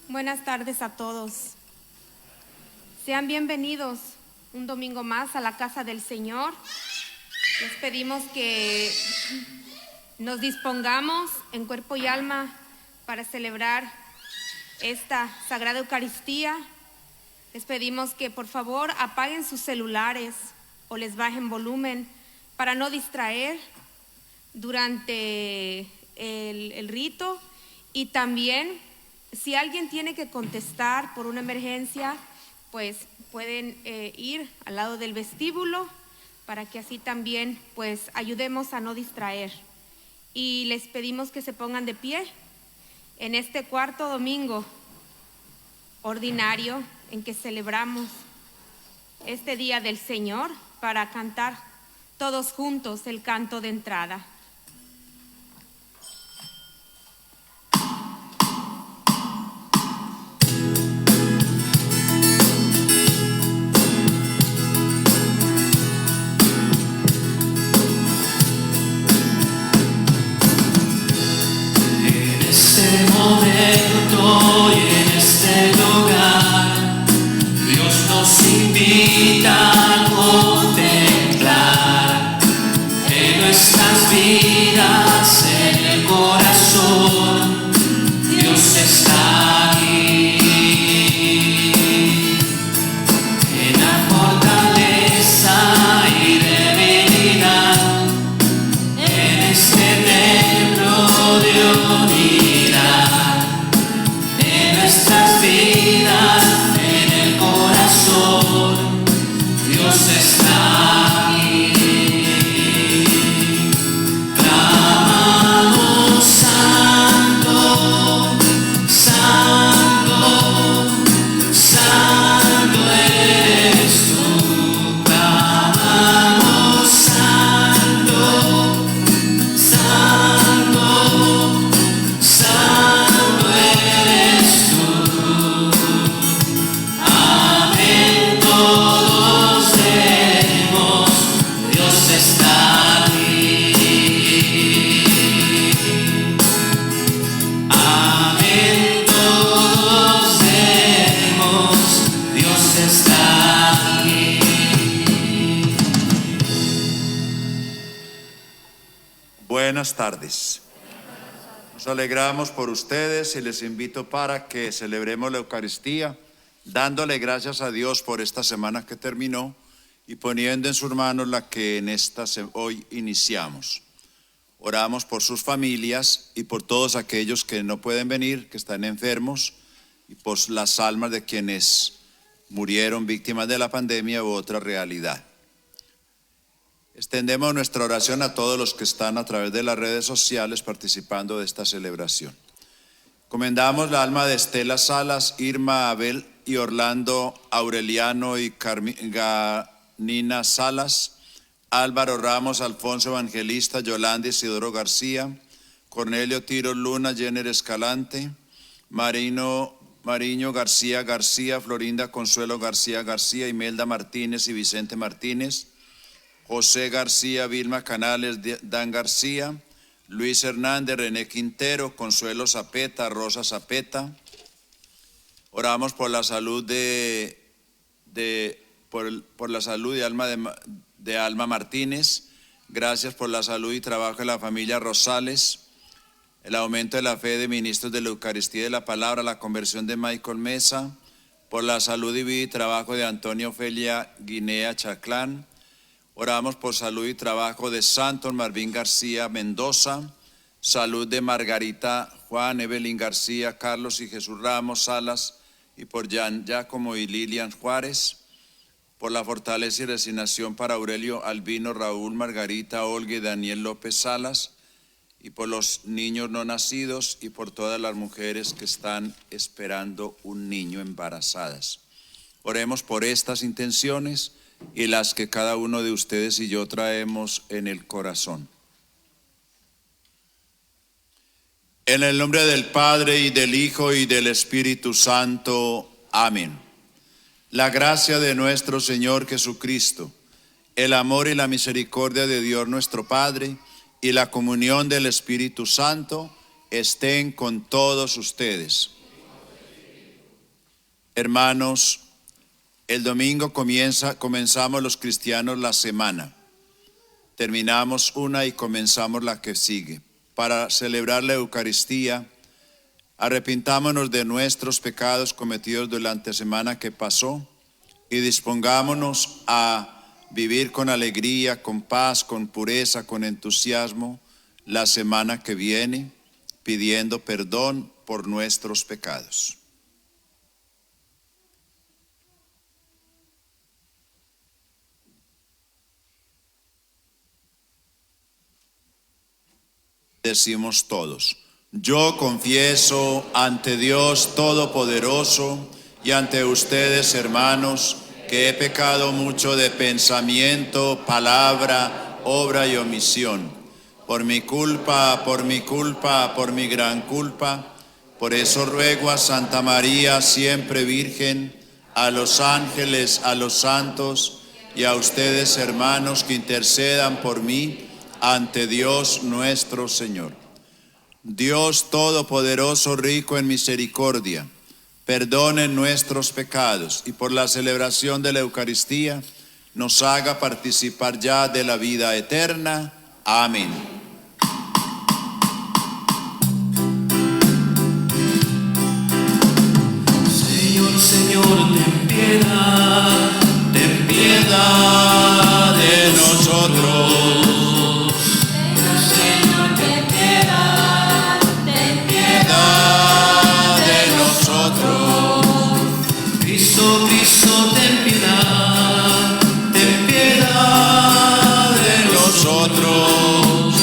Buenas tardes a todos. Sean bienvenidos un domingo más a la casa del Señor. Les pedimos que nos dispongamos en cuerpo y alma para celebrar esta Sagrada Eucaristía. Les pedimos que por favor apaguen sus celulares o les bajen volumen para no distraer durante el rito. Y también, si alguien tiene que contestar por una emergencia, pues pueden ir al lado del vestíbulo para que así también pues ayudemos a no distraer. Y les pedimos que se pongan de pie en este cuarto domingo ordinario en que celebramos este Día del Señor para cantar todos juntos el canto de entrada. Momento y en este lugar, Dios nos invita a contemplar en nuestras vidas, en el corazón, Dios está aquí. En la fortaleza y debilidad, en este templo de unidad, nuestras vidas, en el corazón, Dios está aquí. Clamamos santo, santo, santo eres tú. Clamamos santo, santo, santo eres tú. Amén, todos tenemos, Dios está aquí. Amén, todos tenemos, Dios está aquí. Buenas tardes. Nos alegramos por ustedes y les invito para que celebremos la Eucaristía, dándole gracias a Dios por esta semana que terminó y poniendo en sus manos la que en hoy iniciamos. Oramos por sus familias y por todos aquellos que no pueden venir, que están enfermos, y por las almas de quienes murieron víctimas de la pandemia u otra realidad. Extendemos nuestra oración a todos los que están a través de las redes sociales participando de esta celebración. Encomendamos la alma de Estela Salas, Irma Abel y Orlando Aureliano y Nina Salas, Álvaro Ramos, Alfonso Evangelista, Yolanda Isidoro García, Cornelio Tiro Luna, Jenner Escalante, Mariño García García, Florinda Consuelo García García, Imelda Martínez y Vicente Martínez, José García, Vilma Canales, Dan García, Luis Hernández, René Quintero, Consuelo Zapeta, Rosa Zapeta. Oramos por la salud por la salud de Alma Martínez. Gracias por la salud y trabajo de la familia Rosales, el aumento de la fe de ministros de la Eucaristía y de la Palabra, la conversión de Michael Mesa, por la salud y vida y trabajo de Antonio Ofelia Guinea Chaclán. Oramos por salud y trabajo de Santos Marvín García Mendoza, salud de Margarita Juan, Evelyn García, Carlos y Jesús Ramos Salas, y por Jan Giacomo y Lilian Juárez, por la fortaleza y resignación para Aurelio Albino, Raúl, Margarita, Olga y Daniel López Salas, y por los niños no nacidos y por todas las mujeres que están esperando un niño embarazadas. Oremos por estas intenciones y las que cada uno de ustedes y yo traemos en el corazón. En el nombre del Padre y del Hijo y del Espíritu Santo. Amén. La gracia de nuestro Señor Jesucristo, el amor y la misericordia de Dios nuestro Padre y la comunión del Espíritu Santo estén con todos ustedes. Hermanos, el domingo comenzamos los cristianos la semana. Terminamos una y comenzamos la que sigue. Para celebrar la Eucaristía, arrepintámonos de nuestros pecados cometidos durante la semana que pasó y dispongámonos a vivir con alegría, con paz, con pureza, con entusiasmo la semana que viene, pidiendo perdón por nuestros pecados. Decimos todos: yo confieso ante Dios Todopoderoso y ante ustedes, hermanos, que he pecado mucho de pensamiento, palabra, obra y omisión. Por mi culpa, por mi gran culpa. Por eso ruego a Santa María, siempre Virgen, a los ángeles, a los santos y a ustedes, hermanos, que intercedan por mí ante Dios nuestro Señor. Dios Todopoderoso, rico en misericordia, perdone nuestros pecados y por la celebración de la Eucaristía nos haga participar ya de la vida eterna. Amén. Señor, Señor, ten piedad de nosotros. Cristo, ten piedad de nosotros.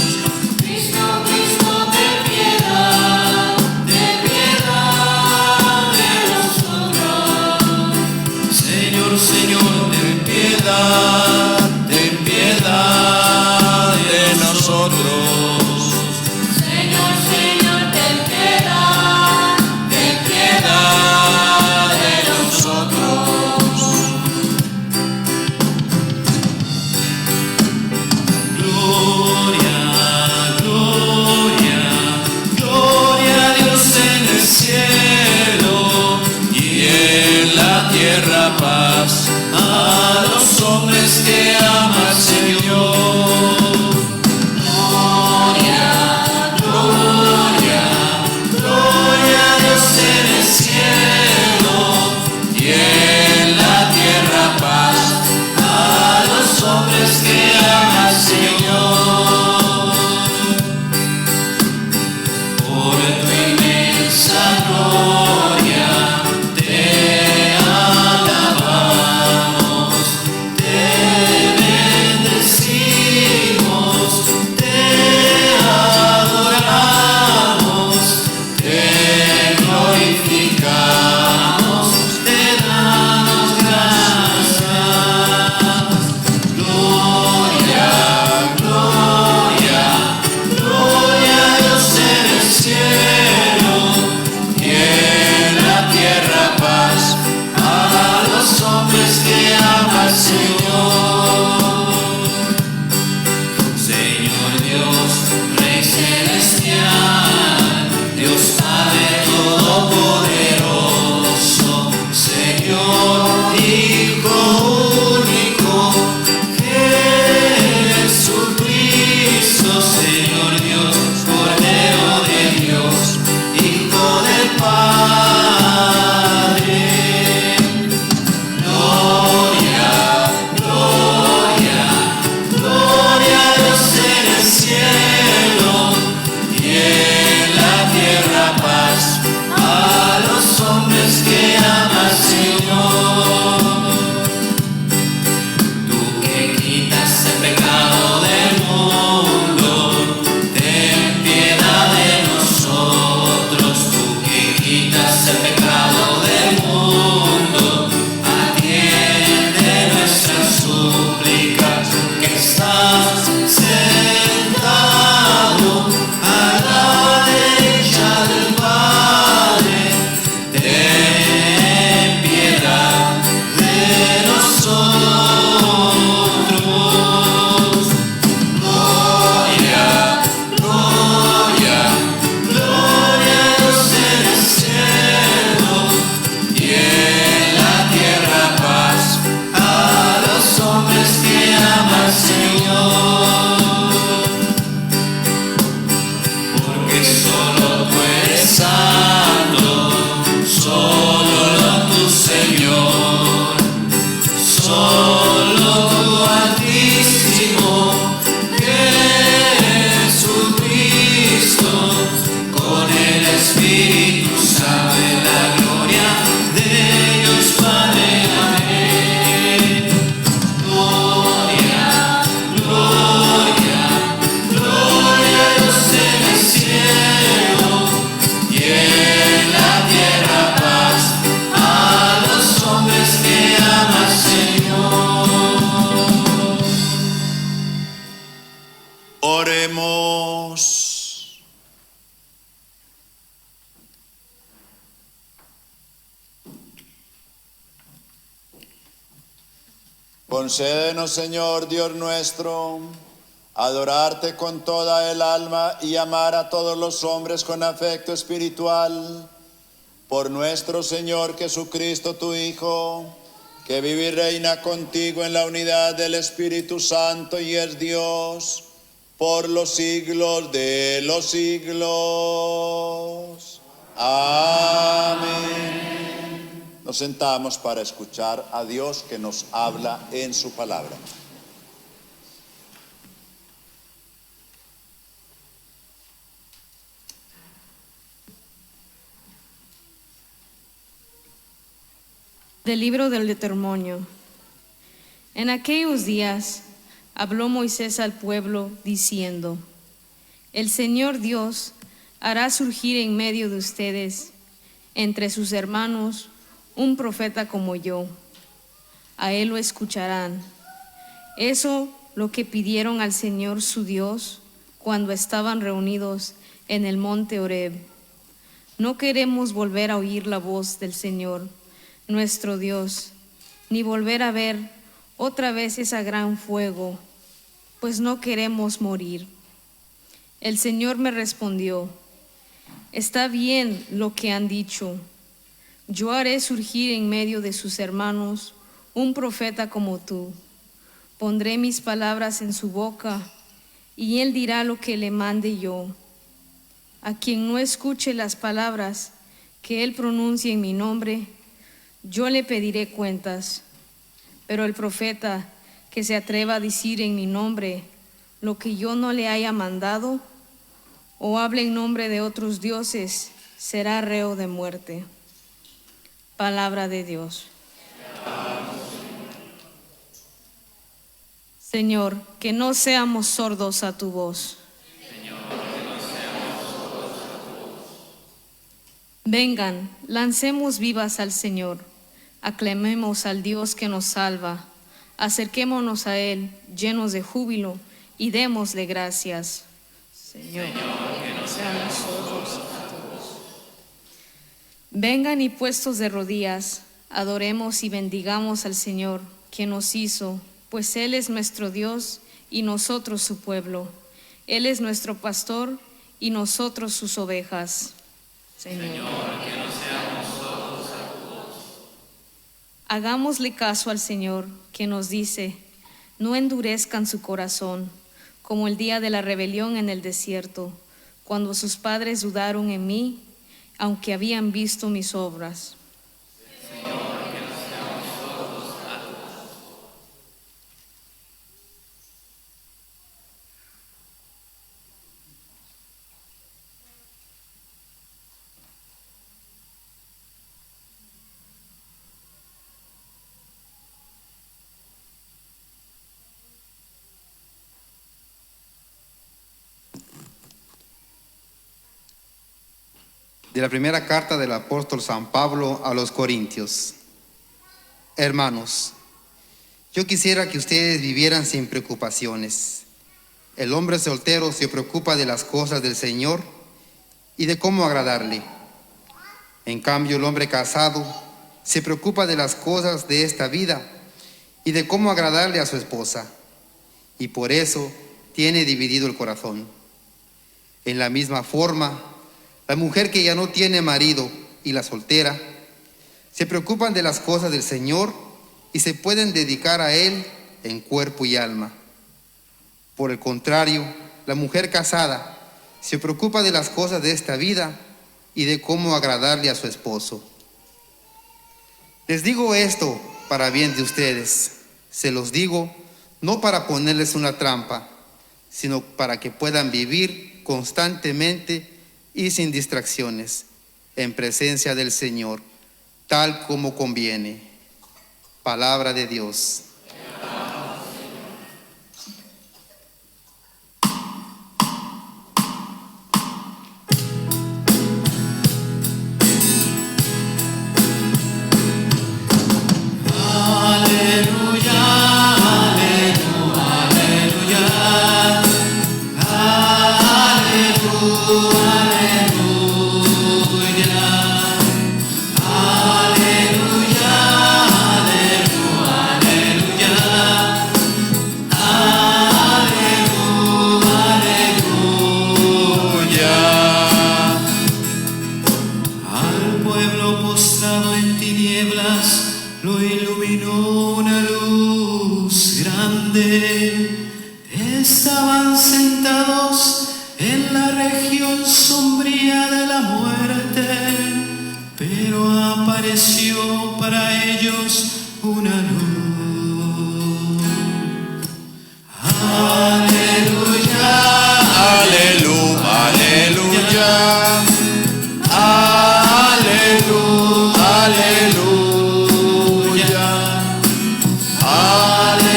Espíritu sabe la gloria de Dios Padre. Amén. Gloria, gloria, gloria a Dios en el cielo y en la tierra paz a los hombres que ama el Señor. Oremos. Concédenos, Señor Dios nuestro, adorarte con toda el alma y amar a todos los hombres con afecto espiritual. Por nuestro Señor Jesucristo, tu Hijo, que vive y reina contigo en la unidad del Espíritu Santo y es Dios por los siglos de los siglos. Amén. Nos sentamos para escuchar a Dios que nos habla en su palabra. Del libro del Deuteronomio. En aquellos días habló Moisés al pueblo diciendo: El Señor Dios hará surgir en medio de ustedes, entre sus hermanos, un profeta como yo. A él lo escucharán. Eso lo que pidieron al Señor su Dios cuando estaban reunidos en el monte Horeb. No queremos volver a oír la voz del Señor, nuestro Dios, ni volver a ver otra vez ese gran fuego, pues no queremos morir. El Señor me respondió: Está bien lo que han dicho. Yo haré surgir en medio de sus hermanos un profeta como tú. Pondré mis palabras en su boca y él dirá lo que le mande yo. A quien no escuche las palabras que él pronuncie en mi nombre, yo le pediré cuentas. Pero el profeta que se atreva a decir en mi nombre lo que yo no le haya mandado, o hable en nombre de otros dioses, será reo de muerte. Palabra de Dios. Señor, que no seamos sordos a tu voz. Vengan, lancemos vivas al Señor, aclamemos al Dios que nos salva, acerquémonos a Él llenos de júbilo y démosle gracias. Señor, que no seamos sordos a tu voz. Vengan y puestos de rodillas, adoremos y bendigamos al Señor que nos hizo, pues Él es nuestro Dios y nosotros su pueblo. Él es nuestro pastor y nosotros sus ovejas. Señor, que no seamos sordos a tu voz. Hagámosle caso al Señor que nos dice: no endurezcan su corazón, como el día de la rebelión en el desierto, cuando sus padres dudaron en mí, aunque habían visto mis obras. Señor, que no seamos sordos a tu voz. De la primera carta del apóstol San Pablo a los Corintios. Hermanos, yo quisiera que ustedes vivieran sin preocupaciones. El hombre soltero se preocupa de las cosas del Señor y de cómo agradarle. En cambio, el hombre casado se preocupa de las cosas de esta vida y de cómo agradarle a su esposa, y por eso tiene dividido el corazón. En la misma forma, la mujer que ya no tiene marido y la soltera se preocupan de las cosas del Señor y se pueden dedicar a Él en cuerpo y alma. Por el contrario, la mujer casada se preocupa de las cosas de esta vida y de cómo agradarle a su esposo. Les digo esto para bien de ustedes. Se los digo no para ponerles una trampa, sino para que puedan vivir constantemente y sin distracciones en presencia del Señor, tal como conviene. Palabra de Dios. Lo iluminó una luz grande. Estaban sentados en la región sombría de la muerte, pero apareció para ellos una luz. Aleluya,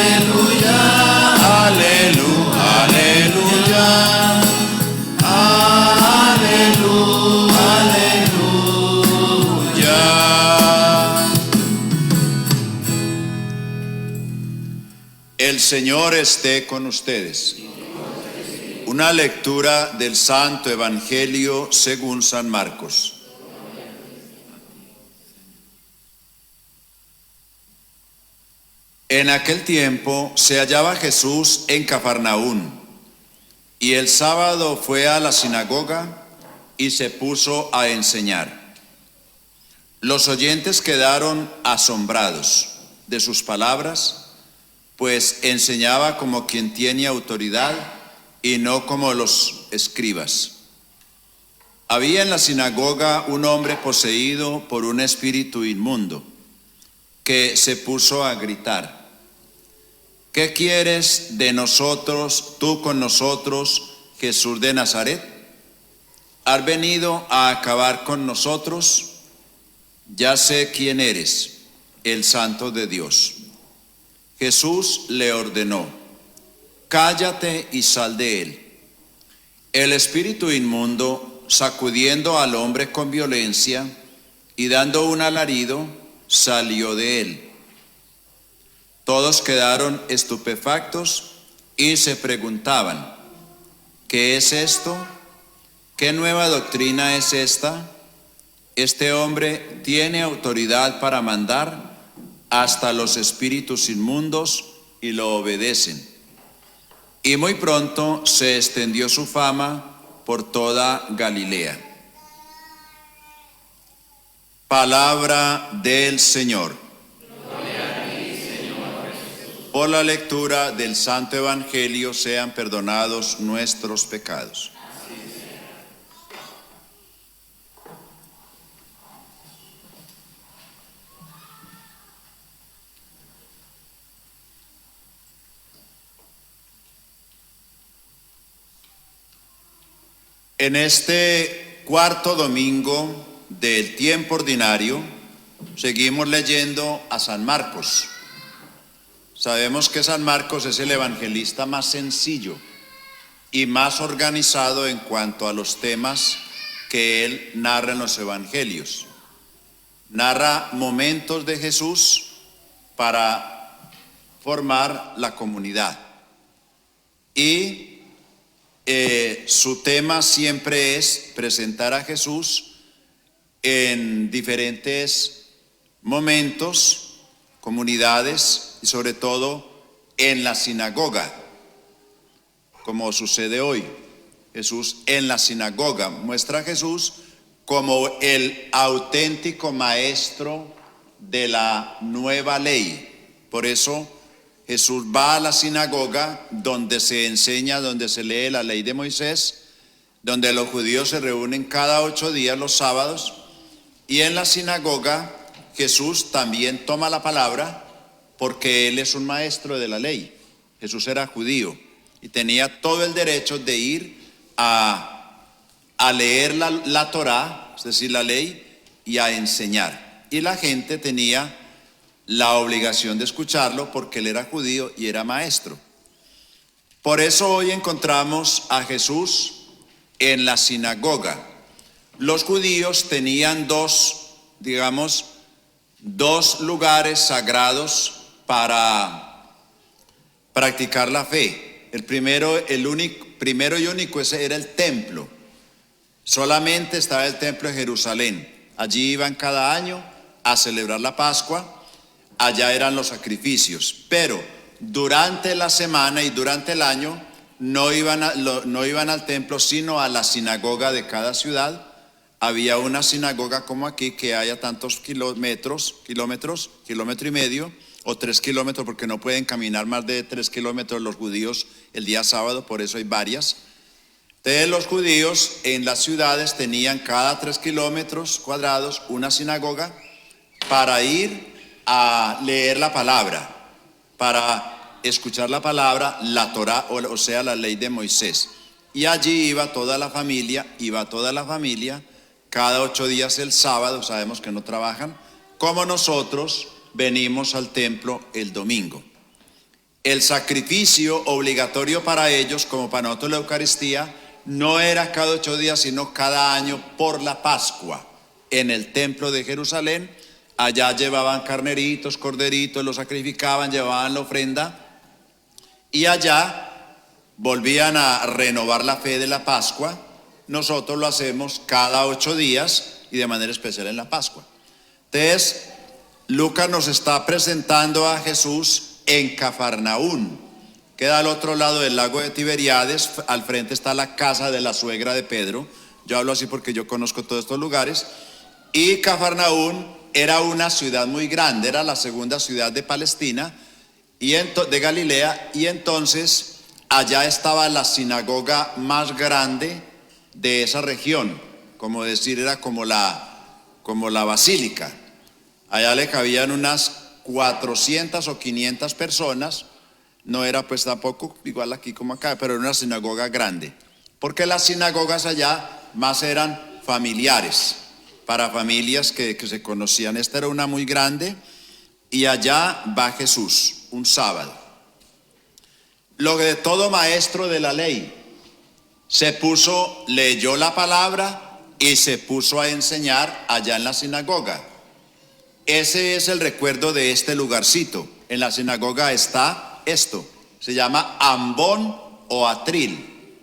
Aleluya, aleluya, aleluya, aleluya. El Señor esté con ustedes. Una lectura del Santo Evangelio según San Marcos. En aquel tiempo se hallaba Jesús en Cafarnaún, y el sábado fue a la sinagoga y se puso a enseñar. Los oyentes quedaron asombrados de sus palabras, pues enseñaba como quien tiene autoridad y no como los escribas. Había en la sinagoga un hombre poseído por un espíritu inmundo, que se puso a gritar: ¿qué quieres de nosotros, tú con nosotros, Jesús de Nazaret? ¿Has venido a acabar con nosotros? Ya sé quién eres, el Santo de Dios. Jesús le ordenó: cállate y sal de él. El espíritu inmundo, sacudiendo al hombre con violencia y dando un alarido, salió de él. Todos quedaron estupefactos y se preguntaban: ¿qué es esto? ¿Qué nueva doctrina es esta? Este hombre tiene autoridad para mandar hasta los espíritus inmundos y lo obedecen. Y muy pronto se extendió su fama por toda Galilea. Palabra del Señor. Gloria a ti, Señor Jesús. Por la lectura del Santo Evangelio sean perdonados nuestros pecados. En este cuarto domingo del tiempo ordinario, seguimos leyendo a San Marcos. Sabemos que San Marcos es el evangelista más sencillo y más organizado en cuanto a los temas que él narra en los evangelios. Narra momentos de Jesús para formar la comunidad. Y su tema siempre es presentar a Jesús en diferentes momentos, comunidades y sobre todo en la sinagoga, como sucede hoy. Jesús en la sinagoga muestra a Jesús como el auténtico maestro de la nueva ley. Por eso Jesús va a la sinagoga donde se enseña, donde se lee la ley de Moisés, donde los judíos se reúnen cada 8 días los sábados, y en la sinagoga Jesús también toma la palabra porque él es un maestro de la ley. Jesús era judío y tenía todo el derecho de ir a leer la Torá es decir, la ley, y a enseñar. Y la gente tenía la obligación de escucharlo porque él era judío y era maestro. Por eso hoy encontramos a Jesús en la sinagoga. Los judíos tenían dos lugares sagrados para practicar la fe. El primero y único, ese era el templo. Solamente estaba el templo de Jerusalén. Allí iban cada año a celebrar la Pascua. Allá eran los sacrificios. Pero durante la semana y durante el año no iban al templo, sino a la sinagoga de cada ciudad. Había una sinagoga como aquí, que haya tantos kilómetro y medio, o 3 kilómetros, porque no pueden caminar más de 3 kilómetros los judíos el día sábado, por eso hay varias. Entonces los judíos en las ciudades tenían cada 3 kilómetros cuadrados una sinagoga para ir a leer la palabra, para escuchar la palabra, la Torá, o sea, la ley de Moisés. Y allí iba toda la familia, cada 8 días el sábado, sabemos que no trabajan, como nosotros venimos al templo el domingo. El sacrificio obligatorio para ellos, como para nosotros la Eucaristía, no era cada 8 días, sino cada año por la Pascua. En el templo de Jerusalén, allá llevaban carneritos, corderitos, los sacrificaban, llevaban la ofrenda, y allá volvían a renovar la fe de la Pascua. Nosotros lo hacemos cada 8 días y de manera especial en la Pascua. Entonces, Lucas nos está presentando a Jesús en Cafarnaún. Queda al otro lado del lago de Tiberíades. Al frente está la casa de la suegra de Pedro. Yo hablo así porque yo conozco todos estos lugares. Y Cafarnaún era una ciudad muy grande, era la segunda ciudad de Palestina, de Galilea, y entonces allá estaba la sinagoga más grande de esa región, como decir, era como la basílica. Allá le cabían unas 400 o 500 personas, no era pues tampoco igual aquí como acá, pero era una sinagoga grande, porque las sinagogas allá más eran familiares, para familias que se conocían. Esta era una muy grande, y allá va Jesús un sábado. Lo de todo maestro de la ley leyó la palabra y se puso a enseñar allá en la sinagoga. Ese es el recuerdo de este lugarcito. En la sinagoga está esto, se llama ambón o atril.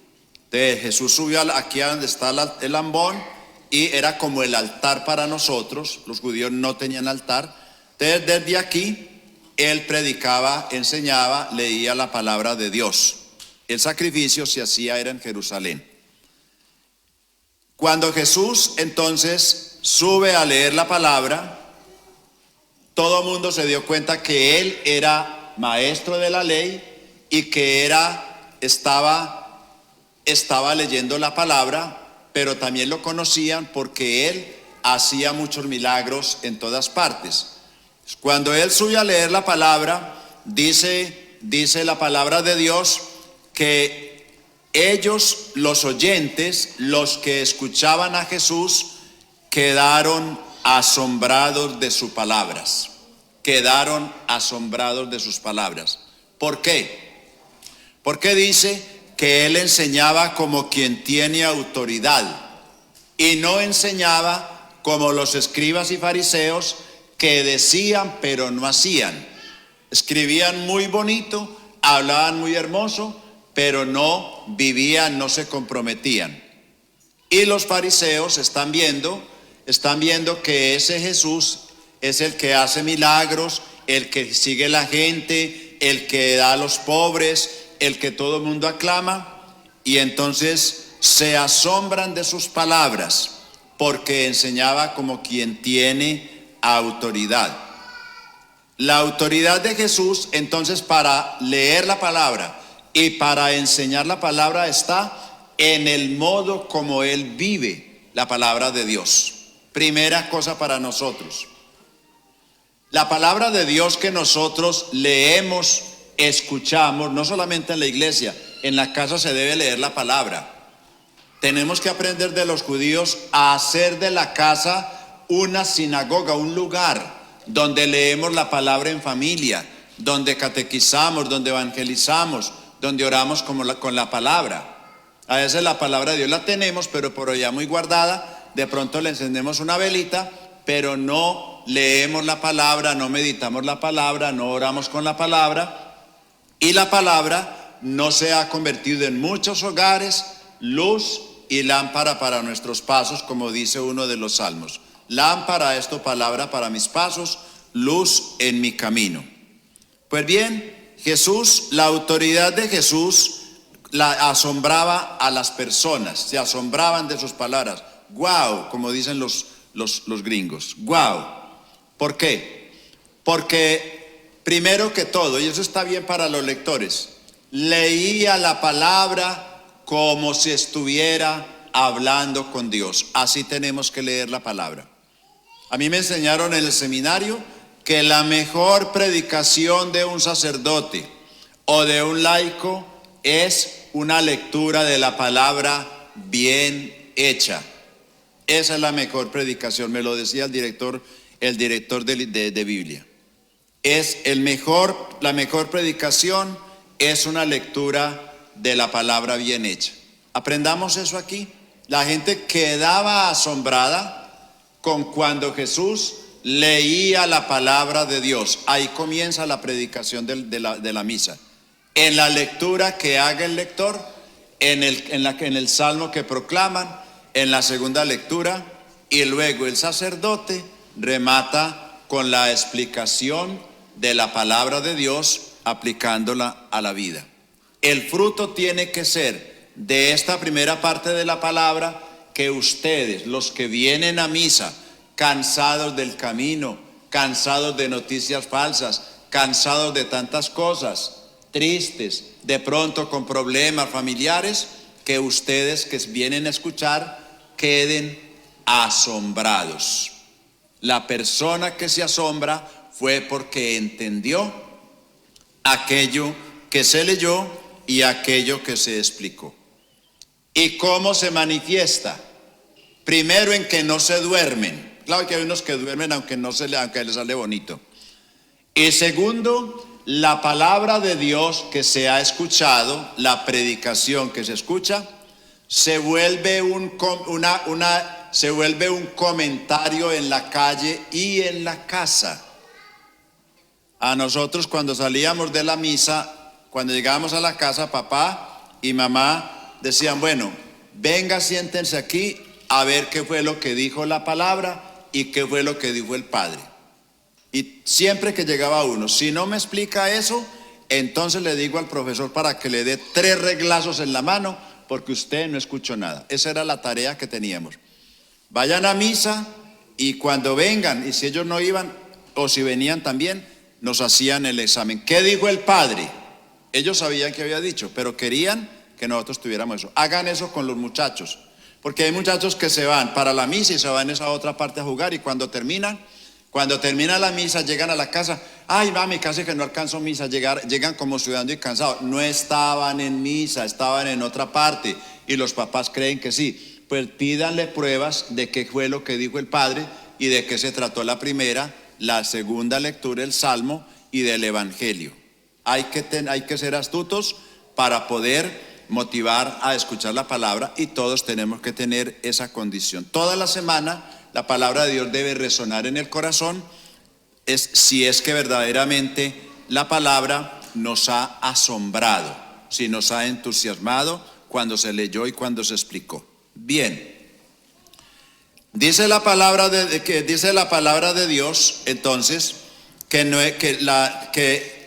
Entonces Jesús subió aquí a donde está el ambón, y era como el altar para nosotros. Los judíos no tenían altar. Entonces desde aquí él predicaba, enseñaba, leía la palabra de Dios. El sacrificio se hacía era en Jerusalén. Cuando Jesús entonces sube a leer la palabra, todo el mundo se dio cuenta que él era maestro de la ley y que estaba leyendo la palabra, pero también lo conocían porque él hacía muchos milagros en todas partes. Cuando él sube a leer la palabra, dice la palabra de Dios que ellos, los oyentes, los que escuchaban a Jesús, quedaron asombrados de sus palabras. Quedaron asombrados de sus palabras. ¿Por qué? Porque dice que él enseñaba como quien tiene autoridad y no enseñaba como los escribas y fariseos, que decían pero no hacían. Escribían muy bonito, hablaban muy hermoso, pero no vivían, no se comprometían. Y los fariseos están viendo que ese Jesús es el que hace milagros, el que sigue la gente, el que da a los pobres, el que todo el mundo aclama, y entonces se asombran de sus palabras porque enseñaba como quien tiene autoridad. La autoridad de Jesús entonces para leer la palabra y para enseñar la palabra está en el modo como él vive la palabra de Dios. Primera cosa para nosotros, la palabra de Dios que nosotros leemos, escuchamos, no solamente en la iglesia, en la casa se debe leer la palabra. Tenemos que aprender de los judíos a hacer de la casa una sinagoga, un lugar donde leemos la palabra en familia, donde catequizamos, donde evangelizamos, donde oramos con la palabra. A veces la palabra de Dios la tenemos, pero por allá muy guardada. De pronto le encendemos una velita, pero no leemos la palabra, no meditamos la palabra, no oramos con la palabra. Y la palabra no se ha convertido en muchos hogares luz y lámpara para nuestros pasos, como dice uno de los salmos. Lámpara es tu palabra para mis pasos, luz en mi camino. Pues bien, Jesús, la autoridad de Jesús la asombraba a las personas, se asombraban de sus palabras. Wow, como dicen los gringos. Wow. ¿Por qué? Porque primero que todo, y eso está bien para los lectores, leía la palabra como si estuviera hablando con Dios. Así tenemos que leer la palabra. A mí me enseñaron en el seminario que la mejor predicación de un sacerdote o de un laico es una lectura de la palabra bien hecha. Esa es la mejor predicación, me lo decía el director de Biblia. La mejor predicación es una lectura de la palabra bien hecha. Aprendamos eso aquí. La gente quedaba asombrada con cuando Jesús leía la palabra de Dios. Ahí comienza la predicación de la misa. En la lectura que haga el lector, en el salmo que proclaman, en la segunda lectura, y luego el sacerdote remata con la explicación de la palabra de Dios, aplicándola a la vida. El fruto tiene que ser de esta primera parte de la palabra, que ustedes, los que vienen a misa, cansados del camino, cansados de noticias falsas, cansados de tantas cosas, tristes, de pronto con problemas familiares, que ustedes que vienen a escuchar queden asombrados. La persona que se asombra fue porque entendió aquello que se leyó y aquello que se explicó. ¿Y cómo se manifiesta? Primero, en que no se duermen. Claro que hay unos que duermen aunque les sale bonito. Y segundo, la palabra de Dios que se ha escuchado, la predicación que se escucha, se vuelve un comentario en la calle y en la casa. A nosotros, cuando salíamos de la misa, cuando llegábamos a la casa, papá y mamá decían: bueno, venga, siéntense aquí a ver qué fue lo que dijo la palabra y qué fue lo que dijo el padre. Y siempre que llegaba uno, si no me explica eso, entonces le digo al profesor para que le dé 3 reglazos en la mano, porque usted no escuchó nada. Esa era la tarea que teníamos. Vayan a misa y cuando vengan, y si ellos no iban o si venían también, nos hacían el examen. ¿Qué dijo el padre? Ellos sabían que había dicho, pero querían que nosotros tuviéramos eso. Hagan eso con los muchachos, porque hay muchachos que se van para la misa y se van a esa otra parte a jugar, y cuando termina la misa, llegan a la casa: ay, mami, casi que no alcanzo misa. Llegan como sudando y cansados. No estaban en misa, estaban en otra parte, y los papás creen que sí. Pues pídanle pruebas de qué fue lo que dijo el padre y de qué se trató la primera, la segunda lectura, el salmo y del evangelio. Hay que ser astutos para poder motivar a escuchar la palabra, y todos tenemos que tener esa condición. Toda la semana la palabra de Dios debe resonar en el corazón, si es que verdaderamente la palabra nos ha asombrado, si nos ha entusiasmado cuando se leyó y cuando se explicó. Bien, dice la palabra de Dios entonces que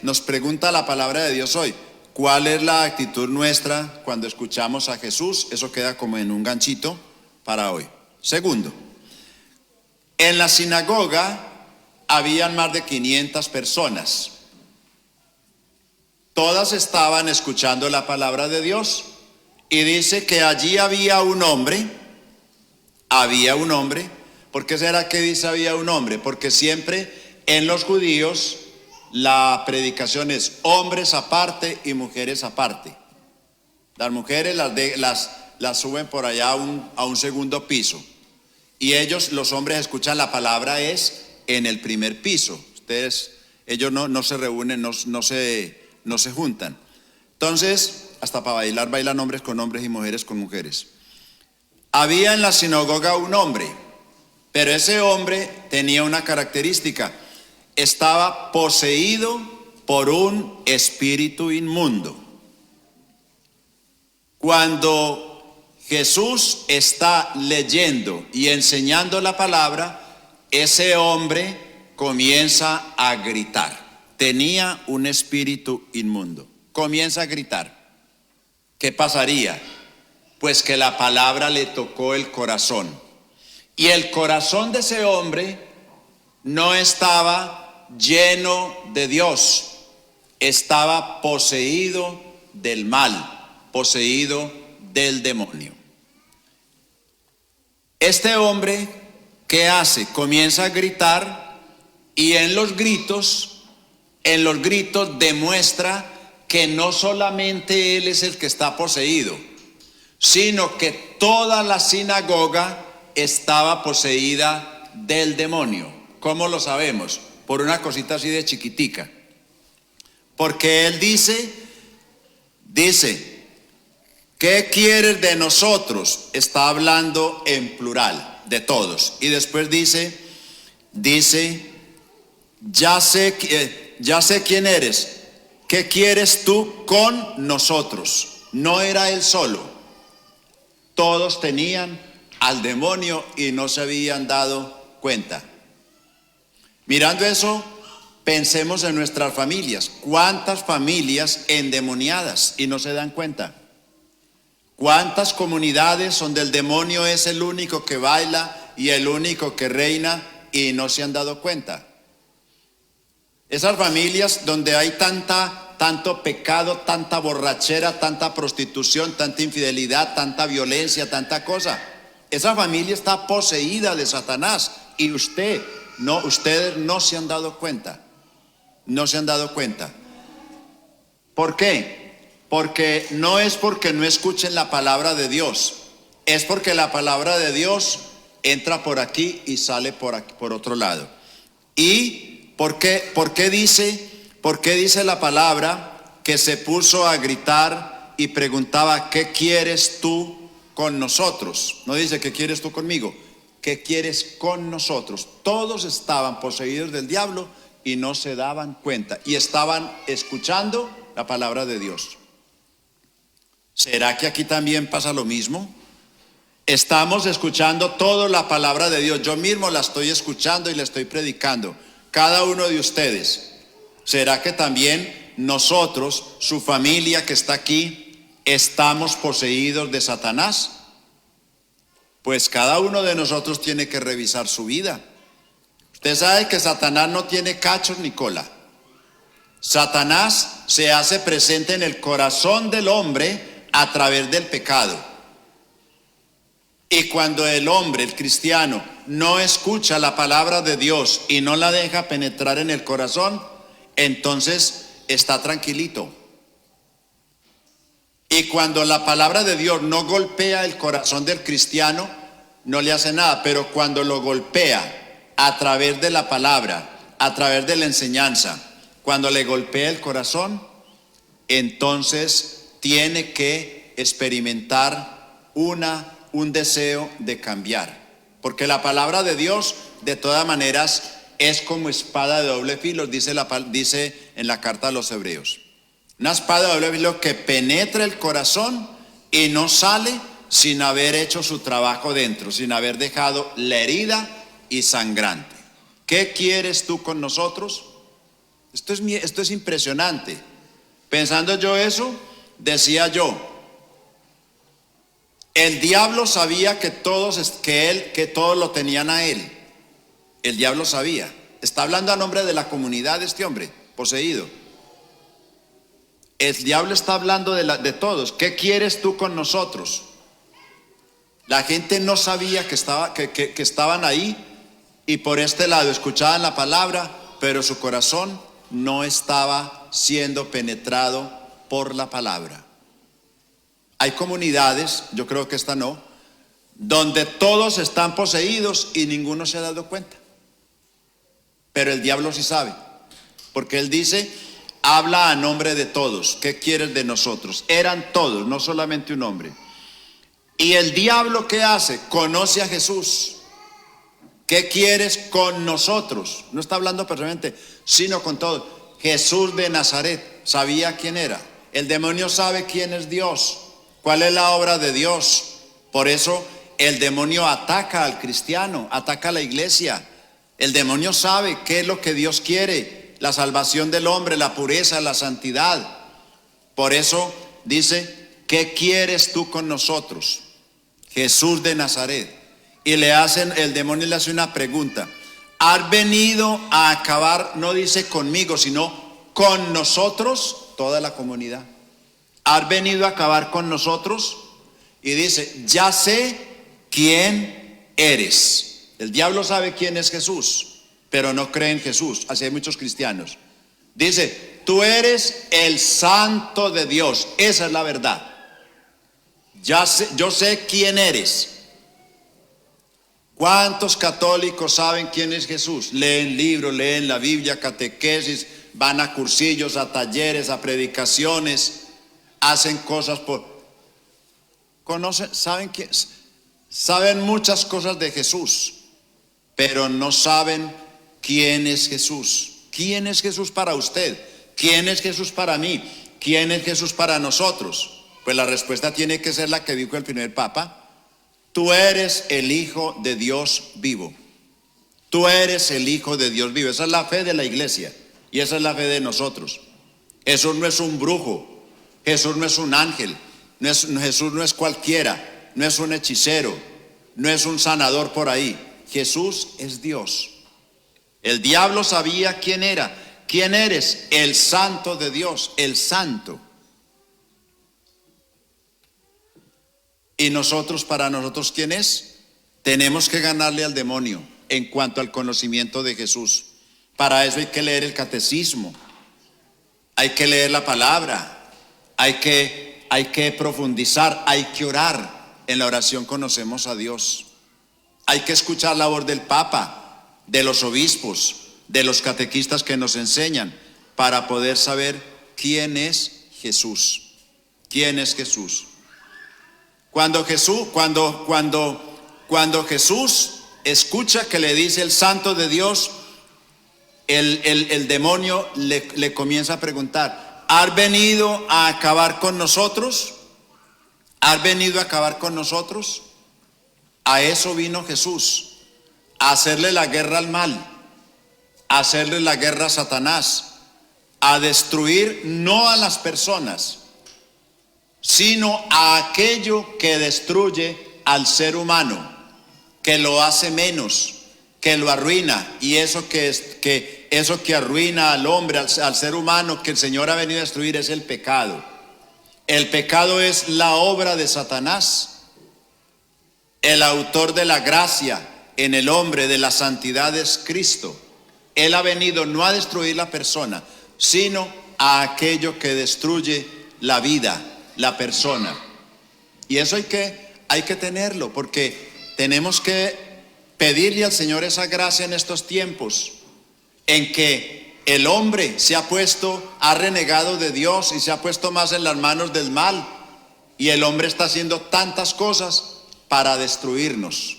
nos pregunta la palabra de Dios hoy: ¿cuál es la actitud nuestra cuando escuchamos a Jesús? Eso queda como en un ganchito para hoy. Segundo, en la sinagoga habían más de 500 personas. Todas estaban escuchando la palabra de Dios, y dice que allí había un hombre. ¿Por qué será que dice había un hombre? Porque siempre en los judíos la predicación es hombres aparte y mujeres aparte. Las mujeres la suben por allá a un segundo piso. Y ellos, los hombres, escuchan la palabra es en el primer piso. Ellos no se reúnen, no se juntan. Entonces, hasta para bailar, bailan hombres con hombres y mujeres con mujeres. Había en la sinagoga un hombre, pero ese hombre tenía una característica. Estaba poseído por un espíritu inmundo. Cuando Jesús está leyendo y enseñando la palabra, ese hombre comienza a gritar. Tenía un espíritu inmundo. Comienza a gritar. ¿Qué pasaría? Pues que la palabra le tocó el corazón. Y el corazón de ese hombre no estaba lleno de Dios. Estaba poseído del mal, poseído del demonio. Este hombre, ¿qué hace? Comienza a gritar y en los gritos demuestra que no solamente él es el que está poseído, sino que toda la sinagoga estaba poseída del demonio. ¿Cómo lo sabemos? Por una cosita así de chiquitica. Porque él dice, ¿qué quieres de nosotros? Está hablando en plural, de todos. Y después dice, ya sé quién eres. ¿Qué quieres tú con nosotros? No era él solo. Todos tenían al demonio y no se habían dado cuenta. Mirando eso, pensemos en nuestras familias. ¿Cuántas familias endemoniadas y no se dan cuenta? ¿Cuántas comunidades donde el demonio es el único que baila y el único que reina y no se han dado cuenta? Esas familias donde hay tanto pecado, tanta borrachera, tanta prostitución, tanta infidelidad, tanta violencia, tanta cosa. Esa familia está poseída de Satanás y ustedes no se han dado cuenta. No se han dado cuenta. ¿Por qué? Porque no es porque no escuchen la palabra de Dios, es porque la palabra de Dios entra por aquí y sale por otro lado. ¿Y por qué dice la palabra que se puso a gritar y preguntaba, ¿qué quieres tú con nosotros? No dice, ¿qué quieres tú conmigo? ¿Qué quieres con nosotros? Todos estaban poseídos del diablo y no se daban cuenta y estaban escuchando la palabra de Dios. ¿Será que aquí también pasa lo mismo? Estamos escuchando toda la palabra de Dios. Yo mismo la estoy escuchando y la estoy predicando. Cada uno de ustedes. ¿Será que también nosotros, su familia que está aquí, estamos poseídos de Satanás? Pues cada uno de nosotros tiene que revisar su vida. Usted sabe que Satanás no tiene cachos ni cola. Satanás se hace presente en el corazón del hombre a través del pecado. Y cuando el hombre, el cristiano, no escucha la palabra de Dios y no la deja penetrar en el corazón, entonces está tranquilito. Y cuando la palabra de Dios no golpea el corazón del cristiano, no le hace nada. Pero cuando lo golpea a través de la palabra, a través de la enseñanza, cuando le golpea el corazón, entonces tiene que experimentar un deseo de cambiar. Porque la palabra de Dios, de todas maneras, es como espada de doble filo, dice en la carta a los Hebreos. Una espada de doble filo que penetra el corazón y no sale sin haber hecho su trabajo dentro, sin haber dejado la herida y sangrante. ¿Qué quieres tú con nosotros? Esto es impresionante. Pensando yo eso, decía yo, el diablo sabía que todos lo tenían a él. El diablo sabía. Está hablando a nombre de la comunidad de este hombre poseído. El diablo está hablando de todos. ¿Qué quieres tú con nosotros? La gente no sabía que estaban ahí y por este lado escuchaban la palabra, pero su corazón no estaba siendo penetrado por la palabra. Hay comunidades, yo creo que esta no, donde todos están poseídos y ninguno se ha dado cuenta. Pero el diablo sí sabe, porque él dice, habla a nombre de todos. ¿Qué quieres de nosotros? Eran todos, no solamente un hombre. Y el diablo, ¿qué hace? Conoce a Jesús. ¿Qué quieres con nosotros? No está hablando personalmente, sino con todos. Jesús de Nazaret sabía quién era. El demonio sabe quién es Dios, cuál es la obra de Dios. Por eso el demonio ataca al cristiano, ataca a la iglesia. El demonio sabe qué es lo que Dios quiere, la salvación del hombre, la pureza, la santidad. Por eso dice, ¿qué quieres tú con nosotros? Jesús de Nazaret. Y el demonio le hace una pregunta. ¿Has venido a acabar, no dice conmigo, sino con nosotros, toda la comunidad? ¿Has venido a acabar con nosotros? Y dice, ya sé quién eres. El diablo sabe quién es Jesús, pero no cree en Jesús. Así hay muchos cristianos. Dice, tú eres el Santo de Dios. Esa es la verdad. Yo sé quién eres. ¿Cuántos católicos saben quién es Jesús? Leen libros, leen la Biblia, catequesis, van a cursillos, a talleres, a predicaciones, hacen cosas conocen, saben muchas cosas de Jesús, pero no saben quién es Jesús. ¿Quién es Jesús para usted? ¿Quién es Jesús para mí? ¿Quién es Jesús para nosotros? Pues la respuesta tiene que ser la que dijo el primer Papa. Tú eres el Hijo de Dios vivo. Tú eres el Hijo de Dios vivo. Esa es la fe de la iglesia y esa es la fe de nosotros. Jesús no es un brujo, Jesús no es un ángel, Jesús no es cualquiera, no es un hechicero, no es un sanador por ahí. Jesús es Dios. El diablo sabía quién era. ¿Quién eres? El Santo de Dios, el Santo. Y nosotros, para nosotros, ¿quién es? Tenemos que ganarle al demonio en cuanto al conocimiento de Jesús. Para eso hay que leer el catecismo, hay que leer la palabra, hay que profundizar, hay que orar. En la oración conocemos a Dios. Hay que escuchar la voz del Papa, de los obispos, de los catequistas que nos enseñan, para poder saber quién es Jesús. ¿Quién es Jesús? Cuando Jesús escucha que le dice el Santo de Dios, el demonio le comienza a preguntar, ¿has venido a acabar con nosotros? ¿Has venido a acabar con nosotros? A eso vino Jesús, a hacerle la guerra al mal, a hacerle la guerra a Satanás, a destruir no a las personas, sino a aquello que destruye al ser humano, que lo hace menos, que lo arruina. Y eso que arruina al hombre, al ser humano, que el Señor ha venido a destruir, es el pecado. El pecado es la obra de Satanás. El autor de la gracia en el hombre, de la santidad, es Cristo. Él ha venido no a destruir la persona, sino a aquello que destruye la vida, la persona. Y eso hay que tenerlo, porque tenemos que pedirle al Señor esa gracia en estos tiempos en que el hombre ha renegado de Dios y se ha puesto más en las manos del mal, y el hombre está haciendo tantas cosas para destruirnos,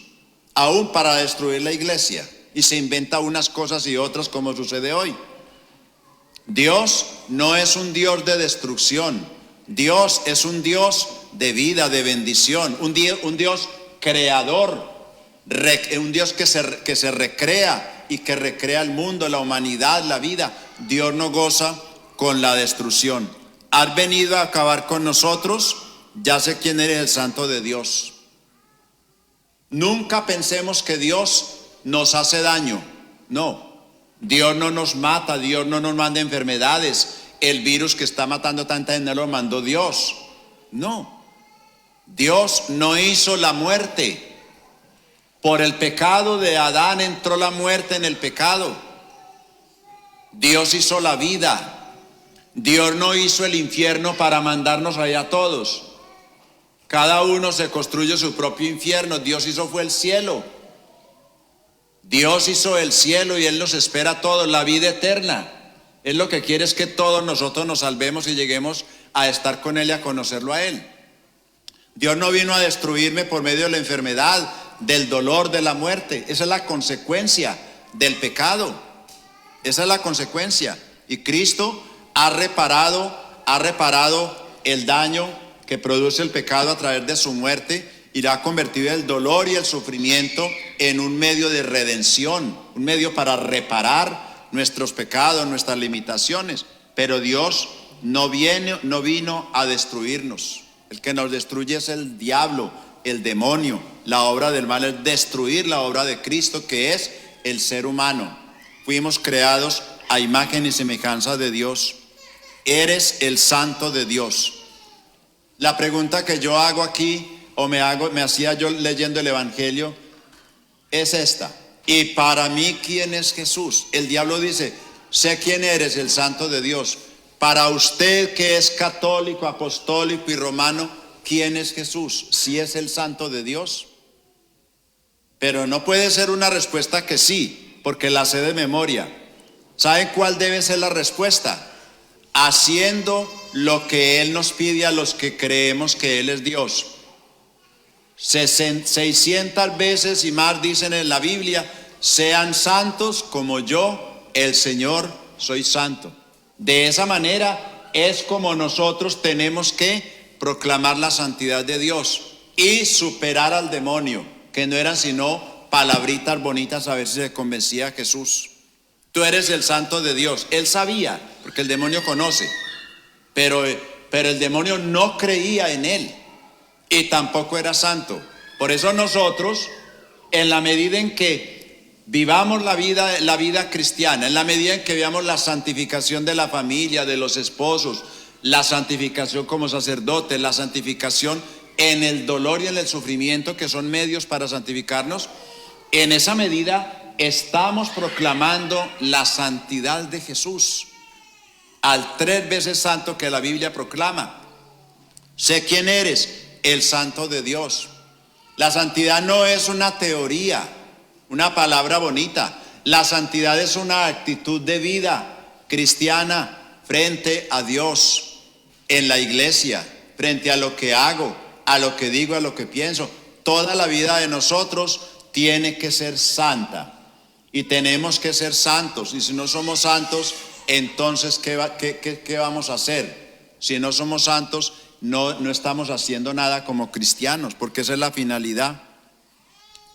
aún para destruir la iglesia, y se inventa unas cosas y otras, como sucede hoy. Dios no es un Dios de destrucción. Dios es un Dios de vida, de bendición, un Dios creador, un Dios que se recrea y que recrea el mundo, la humanidad, la vida. Dios no goza con la destrucción. ¿Has venido a acabar con nosotros? Ya sé quién eres, el Santo de Dios. Nunca pensemos que Dios nos hace daño. No, Dios no nos mata, Dios no nos manda enfermedades. El virus que está matando tanta gente lo mandó Dios. No, Dios no hizo la muerte. Por el pecado de Adán entró la muerte en el pecado. Dios hizo la vida. Dios no hizo el infierno para mandarnos allá a todos. Cada uno se construye su propio infierno. Dios hizo fue el cielo. Dios hizo el cielo y Él nos espera a todos, la vida eterna. Él lo que quiere es que todos nosotros nos salvemos y lleguemos a estar con Él y a conocerlo a Él. Dios no vino a destruirme por medio de la enfermedad, del dolor, de la muerte. Esa es la consecuencia del pecado. Esa es la consecuencia. Y Cristo ha reparado el daño que produce el pecado a través de su muerte y ha convertido el dolor y el sufrimiento en un medio de redención, un medio para reparar nuestros pecados, nuestras limitaciones. Pero Dios no vino a destruirnos. El que nos destruye es el diablo, el demonio. La obra del mal es destruir la obra de Cristo, que es el ser humano. Fuimos creados a imagen y semejanza de Dios. Eres el santo de Dios. La pregunta que yo hago aquí, o me hacía yo leyendo el Evangelio, es esta: y para mí, ¿quién es Jesús? El diablo dice: sé quién eres, el santo de Dios. Para usted, que es católico, apostólico y romano, ¿quién es Jesús? ¿Sí es el santo de Dios? Pero no puede ser una respuesta que sí, porque la sé de memoria. ¿Saben cuál debe ser la respuesta? Haciendo lo que Él nos pide a los que creemos que Él es Dios. 600 veces y más dicen en la Biblia: sean santos como yo, el Señor, soy santo. De esa manera es como nosotros tenemos que proclamar la santidad de Dios y superar al demonio, que no eran sino palabritas bonitas a ver si se convencía a Jesús. Tú eres el santo de Dios. Él sabía, porque el demonio conoce, pero el demonio no creía en él y tampoco era santo. Por eso nosotros, en la medida en que vivamos la vida cristiana, en la medida en que veamos la santificación de la familia, de los esposos, la santificación como sacerdotes, la santificación en el dolor y en el sufrimiento, que son medios para santificarnos, en esa medida estamos proclamando la santidad de Jesús, al 3 veces santo que la Biblia proclama. Sé quién eres, el santo de Dios. La santidad no es una teoría, una palabra bonita. La santidad es una actitud de vida cristiana frente a Dios, en la iglesia, frente a lo que hago, a lo que digo, a lo que pienso. Toda la vida de nosotros tiene que ser santa y tenemos que ser santos. Y si no somos santos, entonces ¿qué vamos a hacer? Si no somos santos, no estamos haciendo nada como cristianos, porque esa es la finalidad.